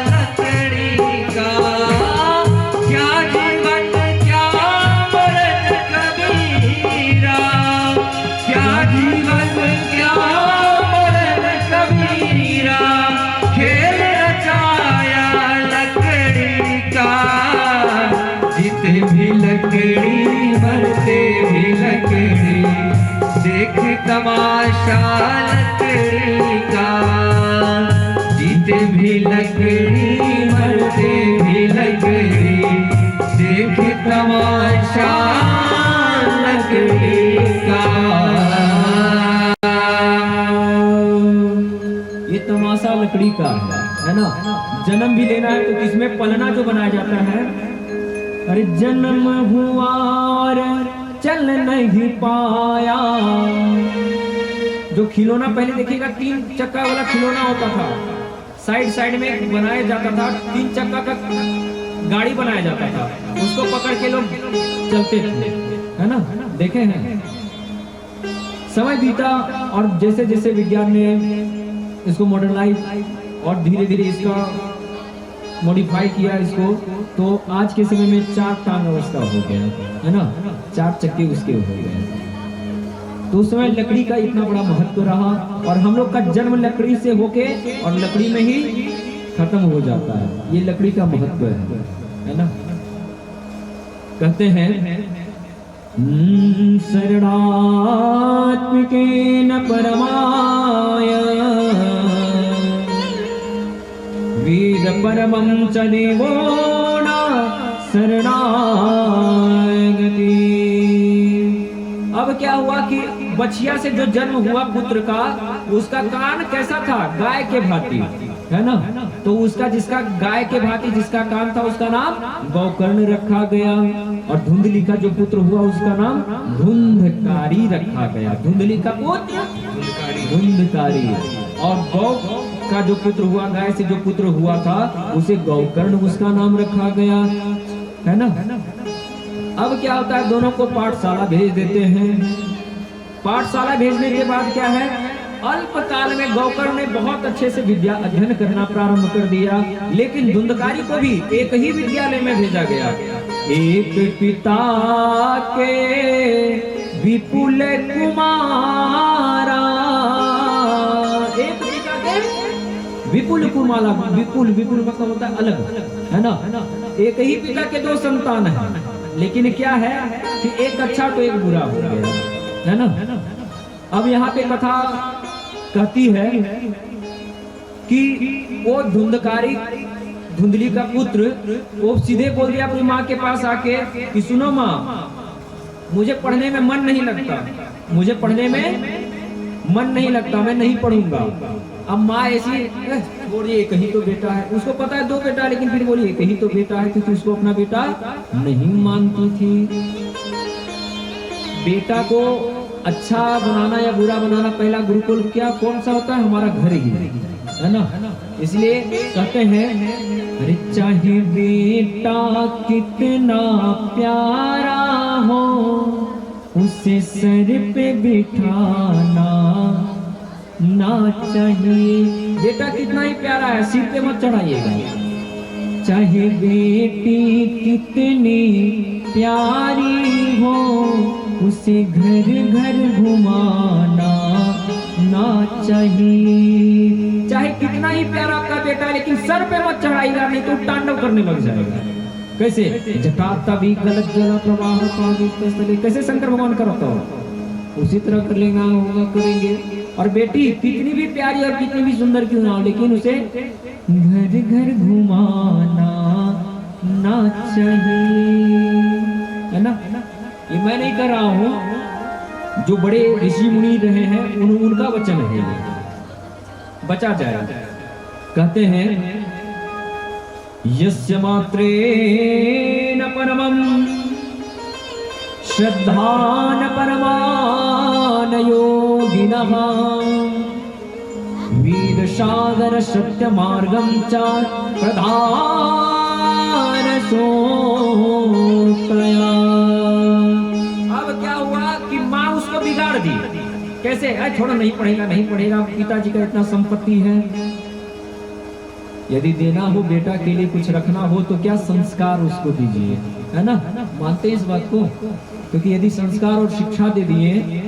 लकड़ी का। क्या जीवन क्या मरण कबीरा, क्या जीवन क्या मरण कबीरा, खेल रचाया लकड़ी का। जीते भी लकड़ी मरते भी लकड़ी, देख तमाशा लकड़ी का। जीते भी लकड़ी मरते भी लकड़ी, देख तमाशा लकड़ी का। ये तमाशा लकड़ी का है ना। जन्म भी लेना है तो किसमें, पलना जो बनाया जाता है। अरे जन्म हुआ और चल नहीं पाया, जो खिलौना पहले देखिएगा 3 चक्का वाला खिलौना होता था, साइड साइड में बनाया जाता था, 3 चक्का का गाड़ी बनाया जाता था, उसको पकड़ के लोग चलते थे, है ना, देखे हैं। समय बीता और जैसे जैसे विज्ञान ने इसको मॉडर्नाइज और धीरे धीरे इसका मॉडिफाई किया इसको, तो आज के समय में 4 टांग अवस्था हो गया, है ना, 4 चक्के उसके हो गए। तो उस समय लकड़ी का इतना बड़ा महत्व रहा, और हम लोग का जन्म लकड़ी से होके और लकड़ी में ही खत्म हो जाता है। ये लकड़ी का महत्व है ना। कहते हैं शरणात्मिकेन परमाय वेद परमं च देवो न शरणागति। अब क्या हुआ कि बछिया से जो जन्म हुआ पुत्र का, उसका कान कैसा था? गाय के भांति, है ना। तो उसका जिसका गाय के भांति जिसका कान था, उसका नाम गौकर्ण रखा गया। और धुंधली का जो पुत्र हुआ, उसका नाम धुंधकारी रखा गया। धुंधली का पुत्र धुंधकारी। और गौ का जो पुत्र हुआ, गाय से जो पुत्र हुआ था, उसे गौकर्ण उसका नाम रखा गया, है ना। अब क्या होता है, दोनों को पाठशाला भेज देते हैं। पाठशाला भेजने के बाद क्या है, अल्पकाल में गौकर्ण ने बहुत अच्छे से विद्या अध्ययन करना प्रारंभ कर दिया। लेकिन धुंधकारी को भी एक ही विद्यालय में भेजा गया। एक पिता के विपुल कुमारा, एक पिता के विपुल कुमारा, विपुल विपुल मतलब होता है अलग, है ना। एक ही पिता के दो संतान हैं, लेकिन क्या है कि एक अच्छा तो एक बुरा हो गया, है ना। अब यहाँ पे कथा कहती है कि वो धुंधकारी, धुंधली का पुत्र, वो सीधे बोल दिया अपनी माँ के पास आके कि सुनो माँ, मुझे पढ़ने में मन नहीं लगता, मुझे पढ़ने में मन नहीं लगता, मैं नहीं पढ़ूंगा। अब माँ ऐसी बोली, एक ही तो बेटा है। उसको पता है दो बेटा, लेकिन फिर बोली एक ही तो बेटा है, क्योंकि उसको अपना बेटा नहीं मानती थी। बेटा को अच्छा बनाना या बुरा बनाना, पहला गुरुकुल क्या कौन सा होता है? हमारा घर ही, है ना। इसलिए कहते हैं, अरे चाहे बेटा कितना प्यारा हो, उसे सर पे बिठाना ना चाहिए। बेटा कितना ही प्यारा है, सिर पे मत चढ़ाइएगा। चाहे बेटी कितनी प्यारी हो, उसे घर घर घुमाना ना चाहिए। चाहे कितना ही प्यारा आपका बेटा, लेकिन सर पे मत चढ़ाइएगा, नहीं तो तांडव करने लग जाएगा। कैसे? जटाता भी गलत जला प्रवाह पावे, कैसे शंकर भगवान करता हो, उसी तरह कर लेगा, होगा करेंगे। और बेटी कितनी भी प्यारी और कितनी भी सुंदर क्यों ना हो, लेकिन उसे घर घर घुमाना ना चाहिए, है ना। ये मैं नहीं कर रहा हूँ, जो बड़े ऋषि मुनि रहे हैं उनका वचन है, बचा जाए। कहते हैं, यस्य मात्रेण परमं श्रद्धान परमान योगिनः वीर सागर सत्य मार्गम च प्रधान सोत्रया। अब क्या हुआ कि माँ उसको बिगाड़ दी। कैसे? थोड़ा नहीं पढ़ेगा, नहीं पढ़ेगा, पिताजी का इतना संपत्ति है। यदि देना हो बेटा के लिए, कुछ रखना हो, तो क्या संस्कार उसको दीजिए, है ना। मानते हैं इस बात को? क्योंकि यदि संस्कार और शिक्षा दे दिए,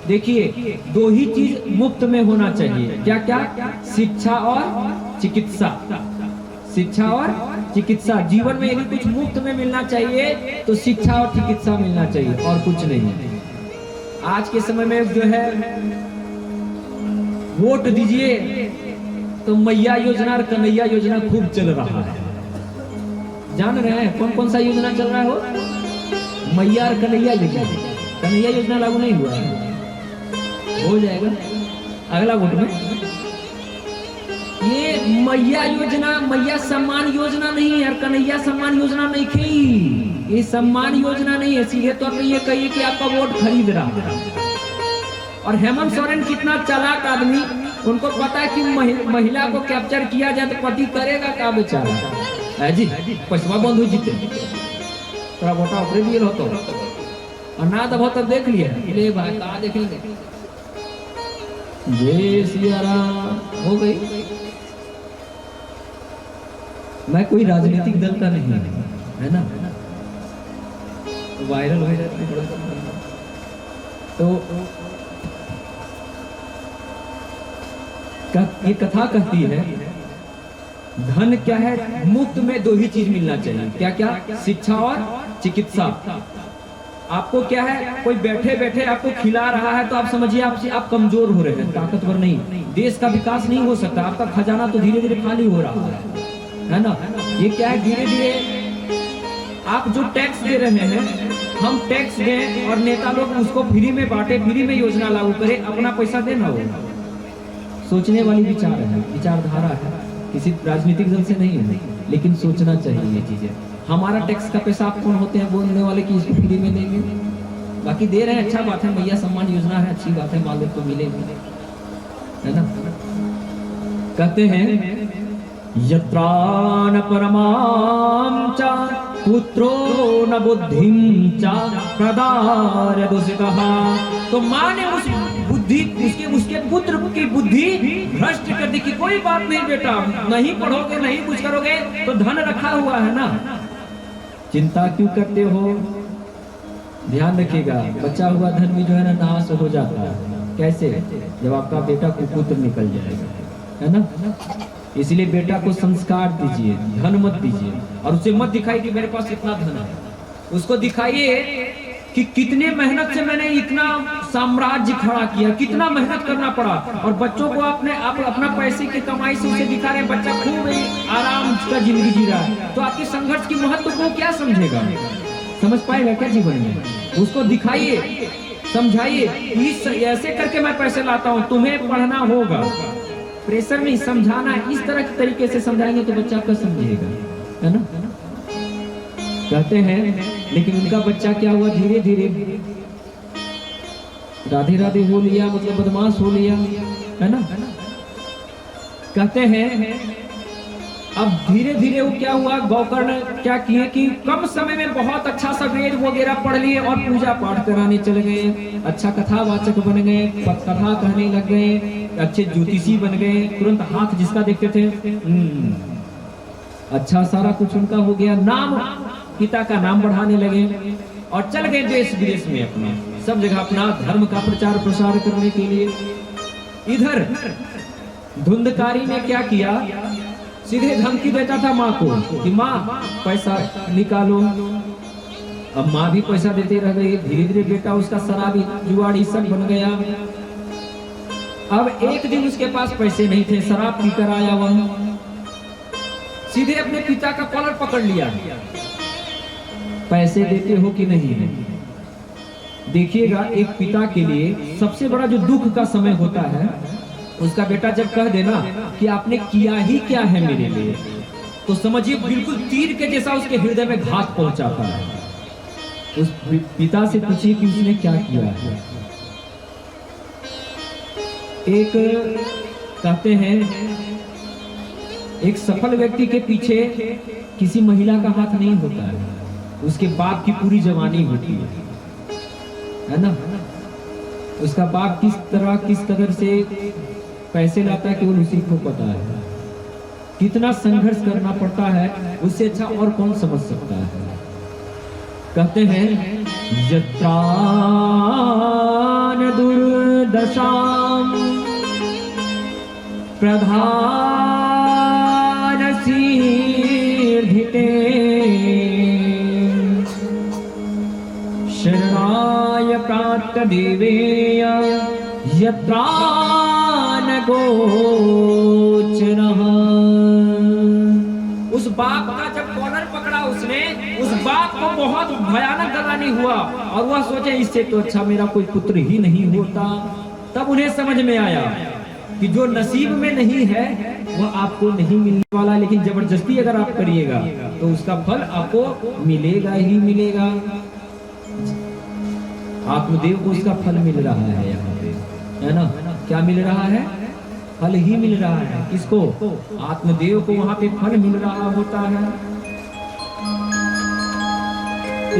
देखिए दो ही चीज मुफ्त में होना चाहिए। क्या क्या? शिक्षा और चिकित्सा। शिक्षा और चिकित्सा। जीवन में यदि कुछ मुफ्त में मिलना चाहिए तो शिक्षा और चिकित्सा मिलना चाहिए, और कुछ नहीं। आज के समय में जो है, वोट दीजिए तो मैया योजना और कन्हैया योजना खूब चल रहा है। जान रहे हैं कौन कौन सा योजना चल रहा है? हो मैया और कन्हैया योजना। कन्हैया योजना लागू नहीं हुआ है, हो जाएगा अगला वोट में। ये मैया योजना, मैया सम्मान योजना नहीं है, और कन्हैया सम्मान योजना नहीं थी। ये सम्मान योजना नहीं है, सीधे तौर पे ये कहिए कि आपका वोट खरीद रहा है। और हेमंत सोरेन कितना चालाक आदमी, उनको पता है कि महिला को कैप्चर किया जाए तो पति करेगा क्या बेचारा है जी। पशुआ बंधु जीते, थोड़ा वोटा ऊपर दिए हो तो, और ना दबो तब देख लिया ले भाई, कहाँ देखेंगे। जय सिया राम। हो गई। मैं कोई राजनीतिक दल का नहीं, है ना, वायरल हो जाती है तो ये कथा कहती है धन क्या है? मुफ्त में दो ही चीज मिलना चाहिए। क्या क्या? शिक्षा और चिकित्सा। आपको क्या है, कोई बैठे बैठे आपको खिला रहा है तो आप समझिए आप कमजोर हो रहे हैं, ताकतवर नहीं। देश का विकास नहीं हो सकता, आपका खजाना तो धीरे धीरे खाली हो रहा है ना। ये क्या है, धीरे धीरे आप जो टैक्स दे रहे हैं, हम टैक्स दें और नेता लोग उसको फ्री में बांटे, फ्री में योजना लागू करे, अपना पैसा देना हो। सोचने वाली विचार है, विचारधारा है, किसी राजनीतिक दल से नहीं है, लेकिन सोचना चाहिए ये चीजें। हमारा टैक्स का पैसा आप कौन होते हैं बोलने वाले कि इसको फ्री में देंगे? बाकी दे रहे हैं, अच्छा बात है, भैया सम्मान योजना है, अच्छी बात है, मालिक को मिलेगी, है ना। कहते हैं यत्रा न परमां च पुत्रो न बुद्धिं च प्रदार्य दूषितः। तो माँ ने उस बुद्धि उसके पुत्र की बुद्धि भ्रष्ट कर दी कि कोई बात नहीं बेटा, नहीं पढ़ोगे, नहीं कुछ करोगे तो धन रखा हुआ है ना, चिंता क्यों करते हो। ध्यान रखिएगा, बचा हुआ धन भी जो है ना नाश हो जाता है। कैसे? जब आपका बेटा कुपुत्र निकल जाएगा, है ना। इसलिए बेटा को संस्कार दीजिए, धन मत दीजिए, और उसे मत दिखाइए कि मेरे पास इतना धन है। उसको दिखाइए कि कितने मेहनत से मैंने इतना साम्राज्य खड़ा किया, कितना मेहनत करना पड़ा। और बच्चों को आप अपना पैसे की कमाई से उसे दिखा रहे हैं, बच्चा खूब आराम का जिंदगी जी रहा है, तो आपके संघर्ष की महत्व को क्या समझेगा, समझ पाएगा क्या जीवन में? उसको दिखाइए, समझाइए, इस ऐसे करके मैं पैसे लाता हूँ, तुम्हें पढ़ना होगा। प्रेशर नहीं, समझाना, इस तरह के तरीके से समझाएंगे तो बच्चा आपका समझेगा, है ना। कहते हैं लेकिन उनका बच्चा क्या हुआ, धीरे धीरे राधे राधे हो लिया, मतलब बदमाश हो लिया, है ना। कहते हैं अब धीरे धीरे वो क्या हुआ, गौकर्ण क्या किए कि कम समय में बहुत अच्छा सा वेद वगैरह पढ़ लिए और पूजा पाठ कराने चले गए, अच्छा कथावाचक बन गए, कथा कहने लग गए, अच्छे ज्योतिषी बन गए, तुरंत हाथ जिसका देखते थे अच्छा सारा कुछ उनका हो गया, नाम पिता का नाम बढ़ाने लगे और चल गए देश विदेश में, अपना सब जगह अपना धर्म का प्रचार प्रसार करने के लिए। इधर धुंधकारी ने क्या किया, सीधे धमकी देता था माँ को कि माँ पैसा निकालो। अब माँ भी पैसा देती रह गई, धीरे धीरे बेटा उसका शराबी जुआड़ी सब बन गया। अब एक दिन उसके पास पैसे नहीं थे, शराब पीकर आया वह, सीधे अपने पिता का कॉलर पकड़ लिया, पैसे देते हो कि नहीं। देखिएगा, एक पिता के लिए सबसे बड़ा जो दुख का समय होता है, उसका बेटा जब कह देना कि आपने किया ही क्या है मेरे लिए, तो समझिए बिल्कुल तीर के जैसा उसके हृदय में घात पहुंचाता है। उस पिता से पूछिए कि उसने क्या किया है। एक कहते हैं एक सफल व्यक्ति के पीछे किसी महिला का हाथ नहीं होता है, उसके बाप की पूरी जवानी होती है ना। उसका बाप किस कदर से पैसे लाता है केवल उसी को पता है, कितना संघर्ष करना पड़ता है, उससे अच्छा और कौन समझ सकता है। कहते हैं यत्रान दुर्दशाम प्रधान सीर्धिते शरणाय प्राप्त देवेय यत्रान गोचरः। उस बाप का जब कॉलर पकड़ा उसने, उस बाप को बहुत भयानक गलानी हुआ और वह सोचे इससे तो अच्छा मेरा कोई पुत्र ही नहीं होता। तब उन्हें समझ में आया कि जो नसीब में नहीं है वह आपको नहीं मिलने वाला, लेकिन जबरदस्ती अगर आप करिएगा तो उसका फल आपको मिलेगा ही मिलेगा। आत्मदेव को उसका फल मिल रहा है यहाँ पे, है ना। क्या मिल रहा है? फल ही मिल रहा है। किसको? आत्मदेव को वहां पे फल मिल रहा होता है।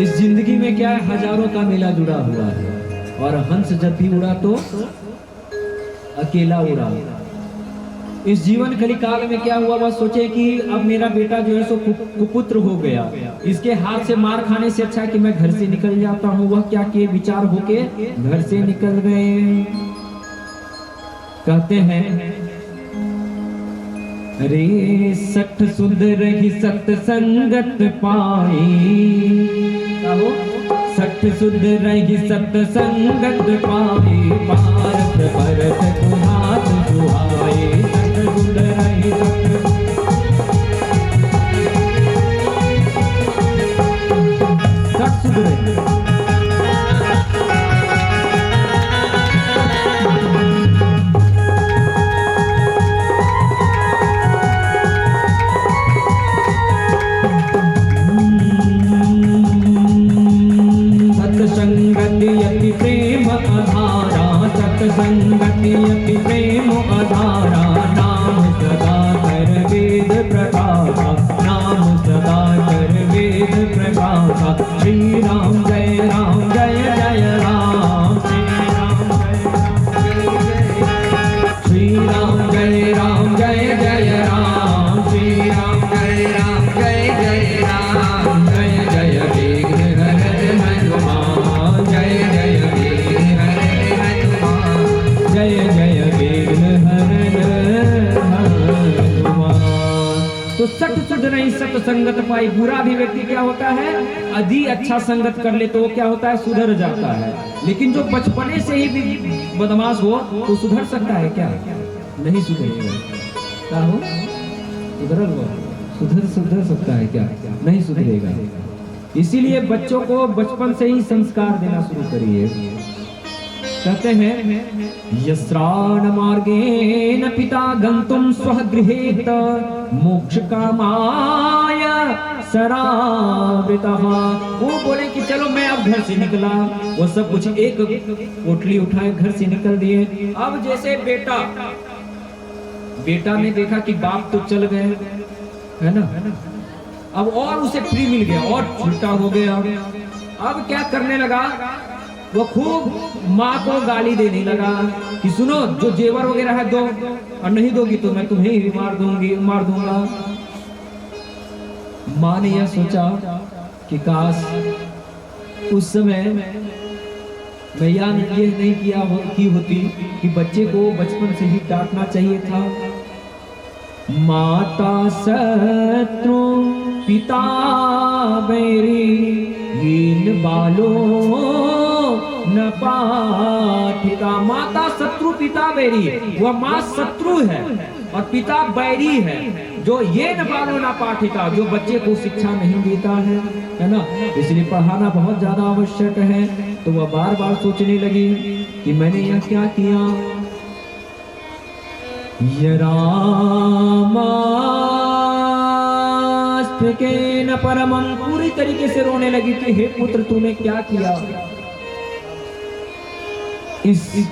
इस जिंदगी में क्या है, हजारों का मेला जुड़ा हुआ है और हंस जब भी उड़ा तो अकेला उड़ा। इस जीवन कलिकाल में क्या हुआ, वह सोचे कि अब मेरा बेटा जो है सो कुपुत्र हो गया, इसके हाथ से मार खाने से अच्छा कि मैं घर से निकल जाता हूँ। वह क्या के विचार होके घर से निकल गए। कहते हैं रे सठ सुध रही सत्संगत पाई, सठ सुध रही सत्संगत पाई, पारत भरत को हाथ जुहाए, सठ सुध रही सठ सुध रही सत्संगति प्रेम आधारा, सत्संगति प्रेम आधारा, नाम सदा कर वेद प्रकाशा, नाम सदा कर वेद प्रकाशा, श्री राम जय जय राम, श्री राम जय जय राम, श्री राम जय जय राम, जय जय विघ्न हरन हनुमान, जय जय विघ्न हरन हनुमान, जय जय विघ्न हरन हनुमान। तो सठ सुध नहीं सत्संगत पाई, बुरा भी व्यक्ति क्या होता है, यदि अच्छा संगत कर ले तो वो क्या होता है, सुधर जाता है। लेकिन जो बचपने से ही भी बदमाश हो तो सुधर सकता है क्या, नहीं सुधरेगा। क्या हो सुधर सकता है क्या, नहीं सुधरेगा। इसीलिए बच्चों को बचपन से ही संस्कार देना शुरू करिए। कहते हैं यस्राण मार्गेण पिता गंतुम स्वगृहेत, मोक्ष कामाय सरावृतः। वो बोले कि चलो मैं अब घर से निकला, वो सब कुछ एक पोटली उठाए घर से निकल दिए। अब जैसे बेटा ने देखा कि बाप तो चल गए, है ना, अब और उसे फ्री मिल गया और छुट्टा हो गया। अब क्या करने लगा, वो खूब माँ को गाली देने लगा कि सुनो जो जेवर वगैरह है दो, और नहीं दोगी तो मैं तुम्हें ही मार दूंगा। माँ ने यह सोचा कि काश उस समय मैं ये नहीं की होती कि बच्चे को बचपन से ही डांटना चाहिए था। माता शत्रु पिता बैरी, हीन बालो न पाठिता। माता शत्रु पिता बैरी, वह माँ शत्रु है और पिता बैरी है, जो ये न बालो न पाठिता, जो बच्चे को शिक्षा नहीं देता है ना। इसलिए पढ़ाना बहुत ज्यादा आवश्यक है। तो वह बार बार सोचने लगी कि मैंने यह क्या किया। रामास्फिकेन परमं, पूरी तरीके से रोने लगी कि हे पुत्र तूने क्या किया। इस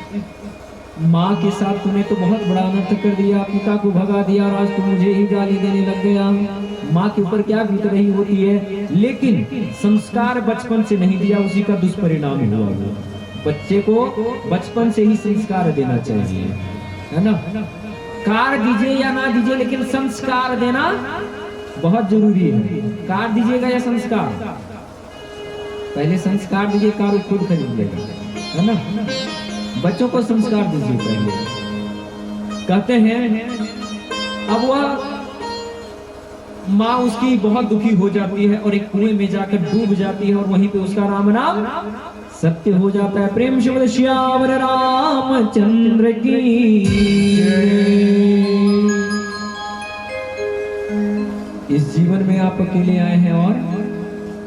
माँ के साथ तूने तो बहुत बड़ा अनर्थ कर दिया, पिता को भगा दिया और आज तू मुझे ही गाली देने लग गया। माँ के ऊपर क्या बीत रही होती है, लेकिन संस्कार बचपन से नहीं दिया, उसी का दुष्परिणाम हुआ। बच्चे को बचपन से ही संस्कार देना चाहिए, है ना। कार दीजिए या ना दीजिए, लेकिन संस्कार देना बहुत जरूरी है। कार दीजिएगा या संस्कार, पहले संस्कार दीजिए, कार खुद खरीद लेगा, है ना। बच्चों को संस्कार दीजिए पहले। कहते हैं अब वह माँ उसकी बहुत दुखी हो जाती है और एक कुएं में जाकर डूब जाती है और वहीं पे उसका राम नाम सत्य हो जाता है। प्रेम से बोले श्याम रामचंद्र की। इस जीवन में आप अकेले आए हैं और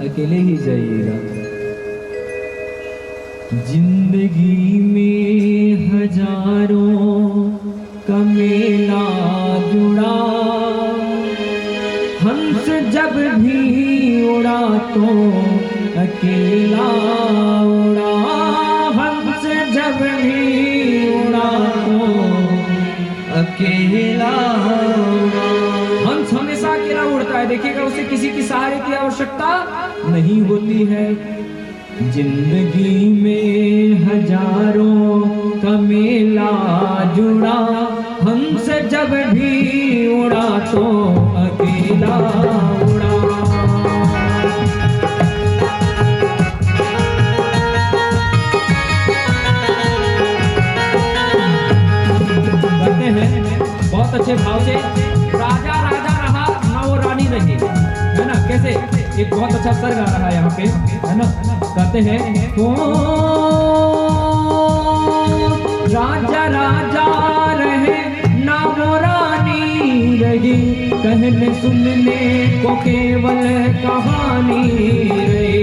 अकेले ही जाइएगा। जिंदगी में हजारों का मेला जुड़ा, हंस जब भी उड़ा तो अकेला उड़ा, हंस जब भी उड़ा तो अकेला उड़ा। हंस हमेशा अकेला उड़ता है, देखिएगा उसे किसी की सहारे की आवश्यकता नहीं होती है। जिंदगी में हजारों का मेला जुड़ा, हंस जब भी उड़ा तो अकेला उड़ा। कहते हैं बहुत अच्छे भाव से राजा राजा रहा ना वो रानी रही, है ना। कैसे, एक बहुत अच्छा सर्ग आ रहा है यहाँ पे, है ना। कहते हैं ओ राजा राजा रहे ना वो रानी रही, कहने सुनने को केवल कहानी रही।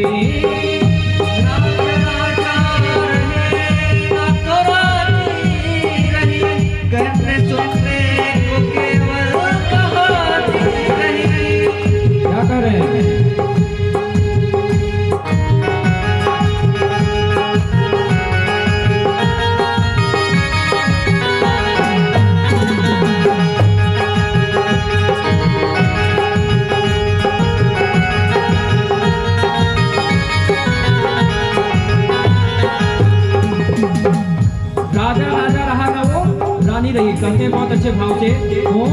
राजा राजा रहा ना वो रानी रही, कहते बहुत अच्छे भाव से ओ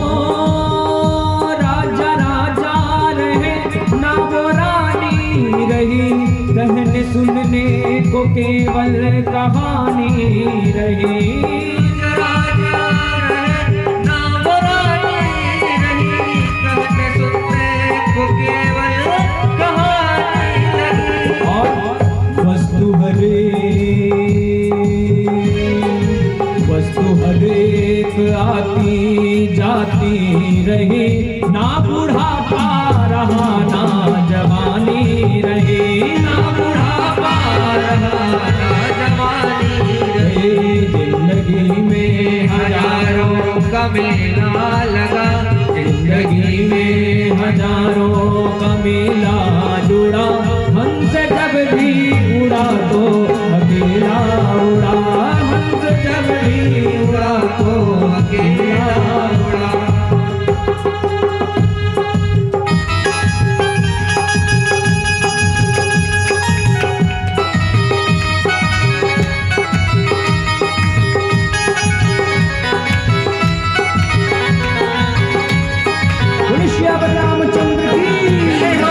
राजा राजा रहे ना वो रानी रही, कहने सुनने को केवल कहानी रही। राजा रहे ना वो रानी रही, कहने सुनने को केवल कहानी रही। और वस्तु हर एक आती जाती रही, ना बुढ़ापा रहा ना जवानी रही, ना बुढ़ापा रहा ना जवानी रही। जिंदगी में हजारों का मेला लगा, जिंदगी में हजारों का मेला जुड़ा, हंस जब भी उड़ा तो अकेला उड़ा, हंस जब भी उड़ा तो अकेला उड़ा। रामचंद्र की जय हो।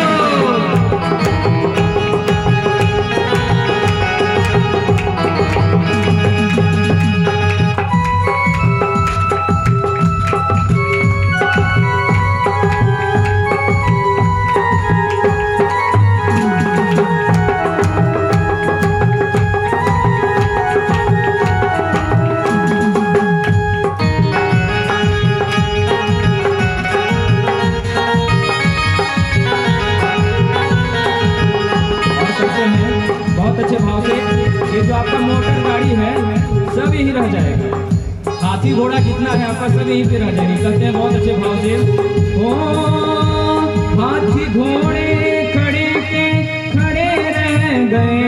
ये जो आपका मोटर गाड़ी है सब यही रह जाएगा, हाथी घोड़ा कितना है आपका सब यहीं पे रह जाएगी। कहते हैं बहुत अच्छे भाव से ओ हाथी घोड़े खड़े के खड़े रह गए,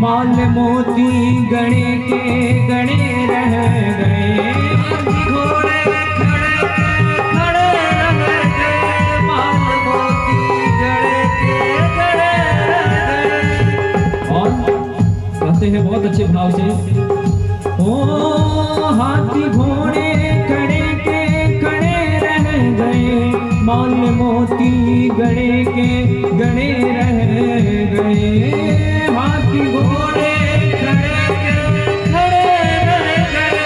माल मोती गणे के गणे रह गए। हाथी घोड़े खड़े के खड़े रह गए, माल मोती गणे के गणे रह गए। और कहते हैं बहुत अच्छे भाव से ओ हाथी घोड़े खड़े के खड़े रह गए, माल मोती गणे के गणे रह गए। हाथी घोड़े खड़े के खड़े रह गए,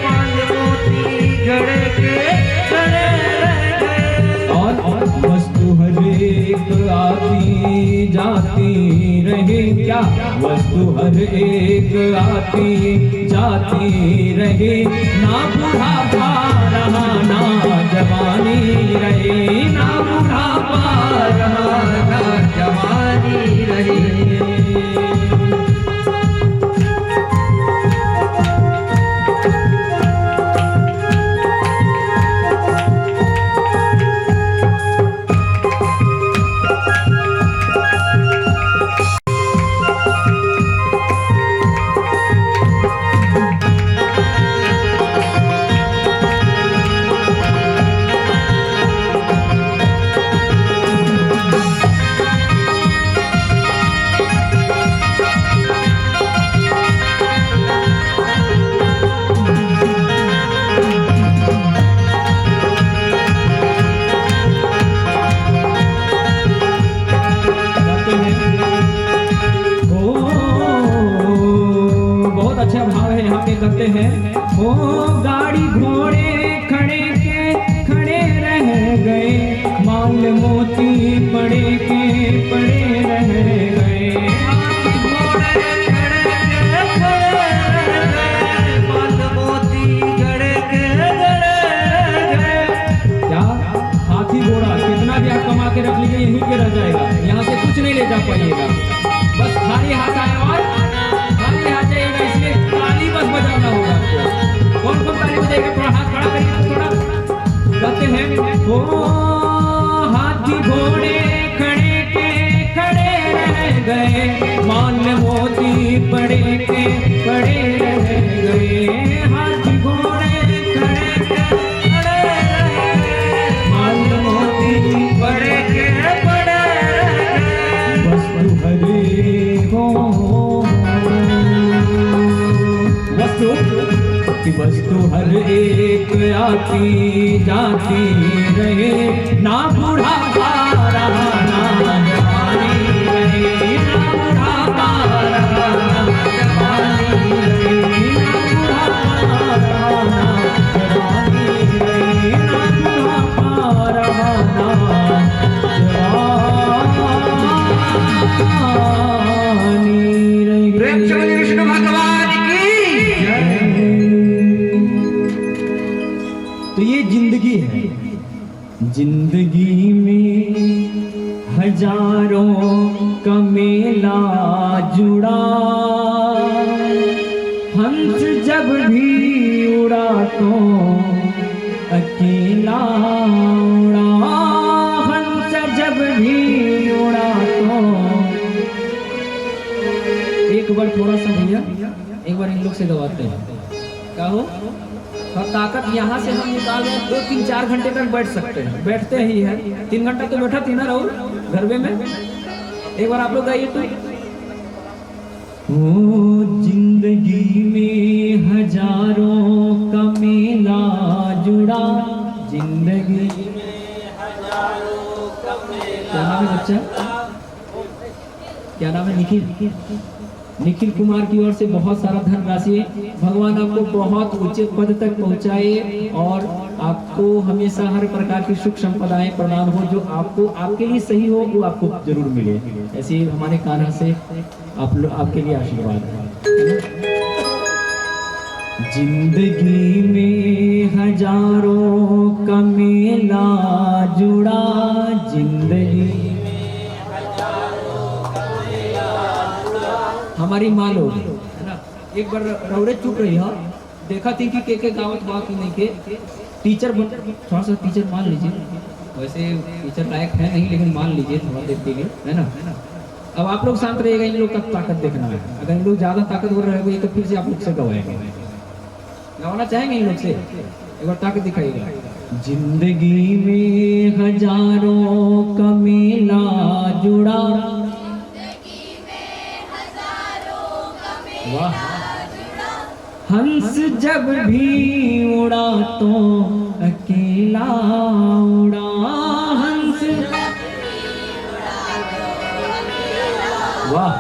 माल मोती गणे के गणे रह गए। और वस्तु हर एक आती जाती रहे, क्या वस्तु हर एक आती जाती रहे, ना बुढ़ापा रहा ना जवानी रहे, ना बुढ़ापा रहा ना जवानी रहे। करते हैं ओ गाड़ी घोड़े खड़े के भर जाएगा, यहाँ से कुछ नहीं ले जा पाइएगा, बस खाली हाथ आए और खाली हाथ जाइएगा, इसलिए ताली बस बजाना होगा आपको। कौन कौन ताली बजाएगा? थोड़ा हाथ खड़ा करिए, थोड़ा गाते हैं। ओ हाथी घोड़े खड़े के खड़े रह गए, मान मोती पड़े के पड़े रह गए, हाथी घोड़े खड़े के खड़े रह गए, मान मोती पड़े के पड़े रह गए, वस्तु हरे हो वस्तु हर एक आती जाती रहे, ना बुढ़ापा रहा ना जवानी रहे, ना बुढ़ापा रहा ना जवानी रहे, ना बुढ़ापा रहा ना जवानी रहे, ना बुढ़ापा रहा ना जवानी रहे। प्रेम से बोलिए विष्णु भगवान की। तो ये जिंदगी है, जिंदगी में हजारों का मेला जुड़ा, हंस जब भी उड़ा तो अकेला उड़ा, हंस जब भी उड़ा तो। एक बार थोड़ा सा भैया, एक बार इन लोग से गवाते हैं, क्या हो? और ताकत यहाँ से हम निकाल रहे हैं, 2-3-4 घंटे तक बैठ सकते हैं, बैठते ही है। 3 घंटा तो बैठा थी ना राहुल गरबे में। एक बार आप लोग गाइए तो। ओ जिंदगी में हजारों का मेला जुड़ा, जिंदगी में हजारों का मेला। क्या नाम है बच्चा? क्या नाम है? निखिल। निखिल कुमार की ओर से बहुत सारा धनराशि, भगवान आपको बहुत ऊंचे पद तक पहुंचाए और आपको हमेशा हर प्रकार की सुख संपदाएं प्रदान हो, जो आपको आपके लिए सही हो वो आपको जरूर मिले। ऐसे ही हमारे कान्हा से आपके लिए आशीर्वाद है। जिंदगी में हजारों का मेला जुड़ा, जिंदगी हमारी माँ लोग है ना। एक बार रौड़े चुप रही है, देखा थी कि के गावत हुआ कि नहीं के टीचर बन, थोड़ा सा टीचर मान लीजिए, वैसे टीचर लायक है नहीं लेकिन मान लीजिए थोड़ा देर के लिए, है ना। अब आप लोग शांत रहिएगा, इन लोग का ताकत देखना है। अगर इन लोग ज्यादा ताकतवर रहेंगे तो फिर से आप लोग से गवाएंगे। गवाना चाहेंगे इन लोग से? एक बार ताकत दिखाइएगा। जिंदगी में हजारों का मेला जुड़ा, वाह, हंस जब भी उड़ा तो अकेला उड़ा, हंस वाह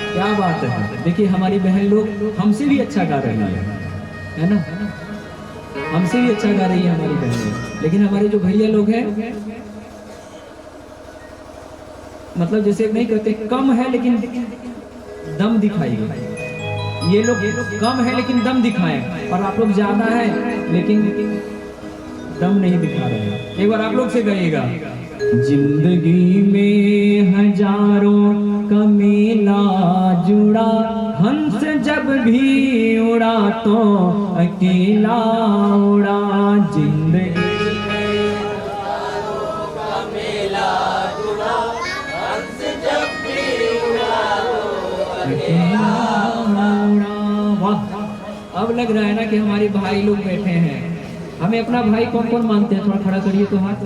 क्या बात है। देखिए हमारी बहन लोग हमसे भी अच्छा गा रही है ना, हमसे भी अच्छा गा रही है हमारी बहन लोग। लेकिन हमारे जो भैया लोग हैं, मतलब जैसे नहीं कहते कम है लेकिन दम दिखाइए, ये लोग कम है लेकिन दम दिखाएं, और आप लोग ज्यादा है लेकिन दम नहीं दिखा रहे हैं। एक बार आप लोग से गाइएगा। जिंदगी में हजारों का मेला जुड़ा, हंस जब भी उड़ा तो अकेला उड़ा, जिंदगी में हजारों का मेला जुड़ा, हंस जब भी उड़ा तो अकेला। अब लग रहा है ना कि हमारे भाई लोग बैठे हैं। हमें अपना भाई कौन कौन मानते हैं? थोड़ा खड़ा करिए तो हाथ।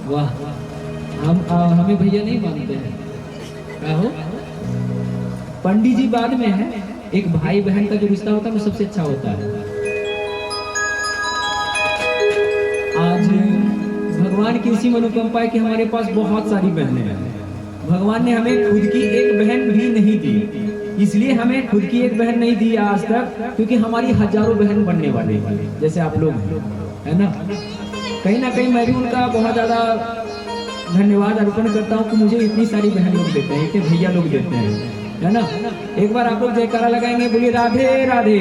वाह, हम हमें भैया नहीं मानते हैं। क्या हो? पंडित जी बाद में है, एक भाई बहन का जो रिश्ता होता है वो सबसे अच्छा होता है। आज भगवान की इसी मनोकामना है कि हमारे पास बहुत सारी बहनें हैं। भगवान ने हमें खुद की एक बहन भी नहीं दी, इसलिए हमें खुद की एक बहन नहीं दी आज तक, क्योंकि हमारी हजारों बहन बनने वाले जैसे आप लोग है ना। कहीं ना कहीं मैं भी उनका बहुत ज्यादा धन्यवाद अर्पण करता हूँ कि मुझे इतनी सारी बहन लोग देते हैं, इतने भैया लोग देते हैं, है ना। एक बार आप लोग जयकारा लगाएंगे, बोलिए राधे राधे।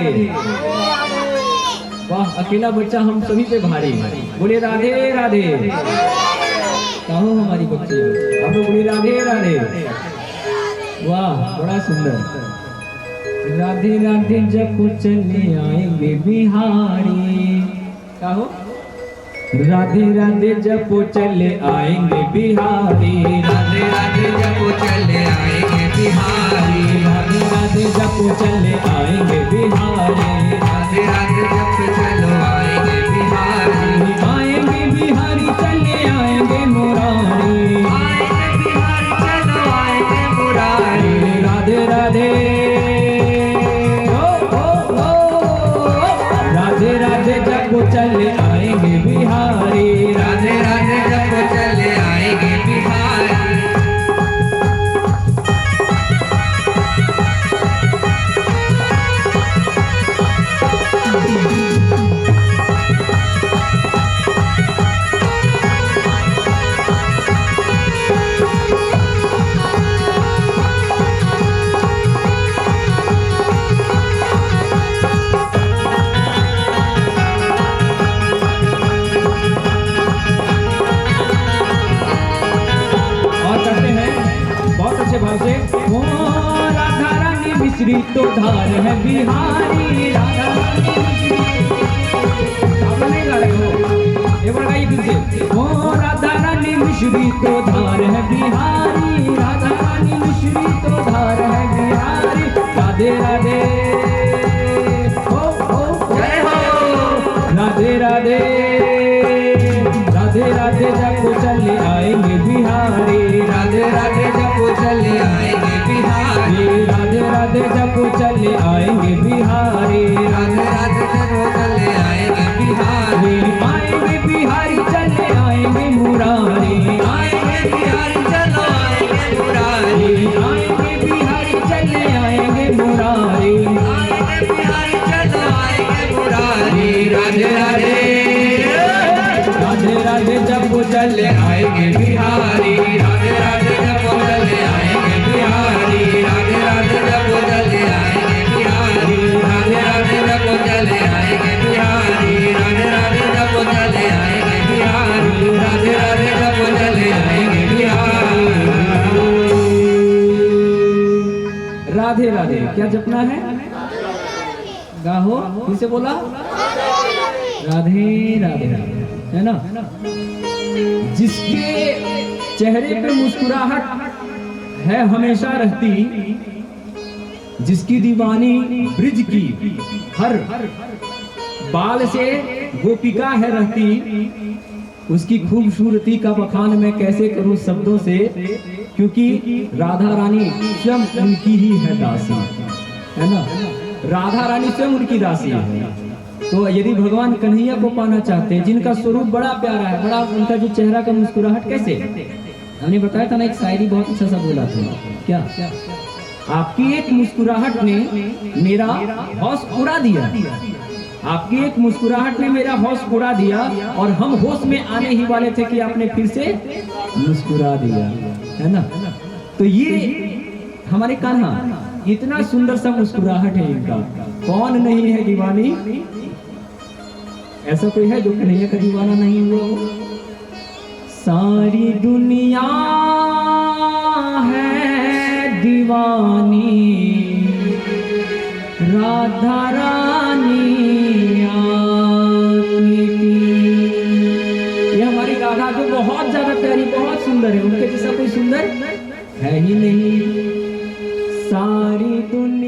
वाह, अकेला बच्चा हम सभी पे भारी, बोलिए राधे राधे। कहो हमारी बच्ची आप लोग बोली राधे राधे। वाह बड़ा सुंदर। राधे राधे जब चले आएंगे बिहारी। कहो राधे राधे जब चले आएंगे बिहारी। राधे राधे जब चले आएंगे बिहारी। राधे राधे जब चले आएंगे बिहारी। राधे राधे जब चलो आएंगे बिहारी। आएंगे बिहारी चले आएंगे मुरारी। आएंगे बिहारी चलो आएंगे मुरारी। राधे राधे राधे राधे जब चले आएंगे बिहारी। राधे राधे जब चले आएंगे बिहारी। ओ राधा रानी मिश्री तो धार है बिहारी। राधा रानी आप नहीं गा रहे हो, ये बार गाइए फिर से। ओ राधा रानी मिश्री तो धार है बिहारी। राधा रानी मिश्री तो धार है बिहारी। राधे राधे जय हो। राधे राधे राधे राधे जब चले आएंगे बिहारी। राधे राधे जब चले आएंगे बिहारी। राधे राधे जब चले आएंगे बिहारी। राधे राधे जब चले आएंगे बिहारी। आएंगे बिहारी चले आएंगे मुरारी। आएंगे बिहारी चलो आएंगे मुरारी। आएंगे बिहारी चले आएंगे मुरारी। आएंगे बिहारी चलो आएंगे मुरारी। राधे राधे राधे राधे जब चले आएंगे बिहारी। राधे राधे जब चले आएंगे बिहारी। राधे राधे जब चले आएंगे बिहारी। राधे राधे जब चले आएंगे बिहारी। राधे राधे जब चले आएंगे बिहारी। राधे राधे जब चले आएंगे बिहारी। राधे राधे क्या जपना है? गाहो फिर से बोला राधे राधे है ना। जिसके चेहरे पे मुस्कुराहट है हमेशा रहती, जिसकी दीवानी ब्रिज की हर बाल से गोपिका है रहती, उसकी खूबसूरती का बखान मैं कैसे करूं शब्दों से, क्योंकि राधा रानी स्वयं उनकी ही है दासी, है ना। राधा रानी स्वयं उनकी दासी है। तो यदि भगवान कन्हैया को पाना चाहते हैं, जिनका स्वरूप बड़ा प्यारा है, बड़ा उनका जो चेहरा का मुस्कुराहट कैसे, हमने बताया था ना, एक शायरी बहुत अच्छा सा बोला था, क्या आपकी एक मुस्कुराहट ने मेरा हौस उड़ा दिया। आपकी एक मुस्कुराहट ने मेरा हौस उड़ा दिया, और हम होश में आने ही वाले थे कि आपने फिर से मुस्कुरा दिया, है ना। तो ये हमारे कान्हा, इतना सुंदर सा मुस्कुराहट है इनका, कौन नहीं है दीवानी। ऐसा कोई है जो कन्हैया का दीवाना नहीं हुआ हो? सारी दुनिया है दीवानी, राधा रानी आपकी। ये हमारी राधा जो बहुत ज्यादा प्यारी, बहुत सुंदर है, उनके जैसा कोई सुंदर है ही नहीं। सारी दुनिया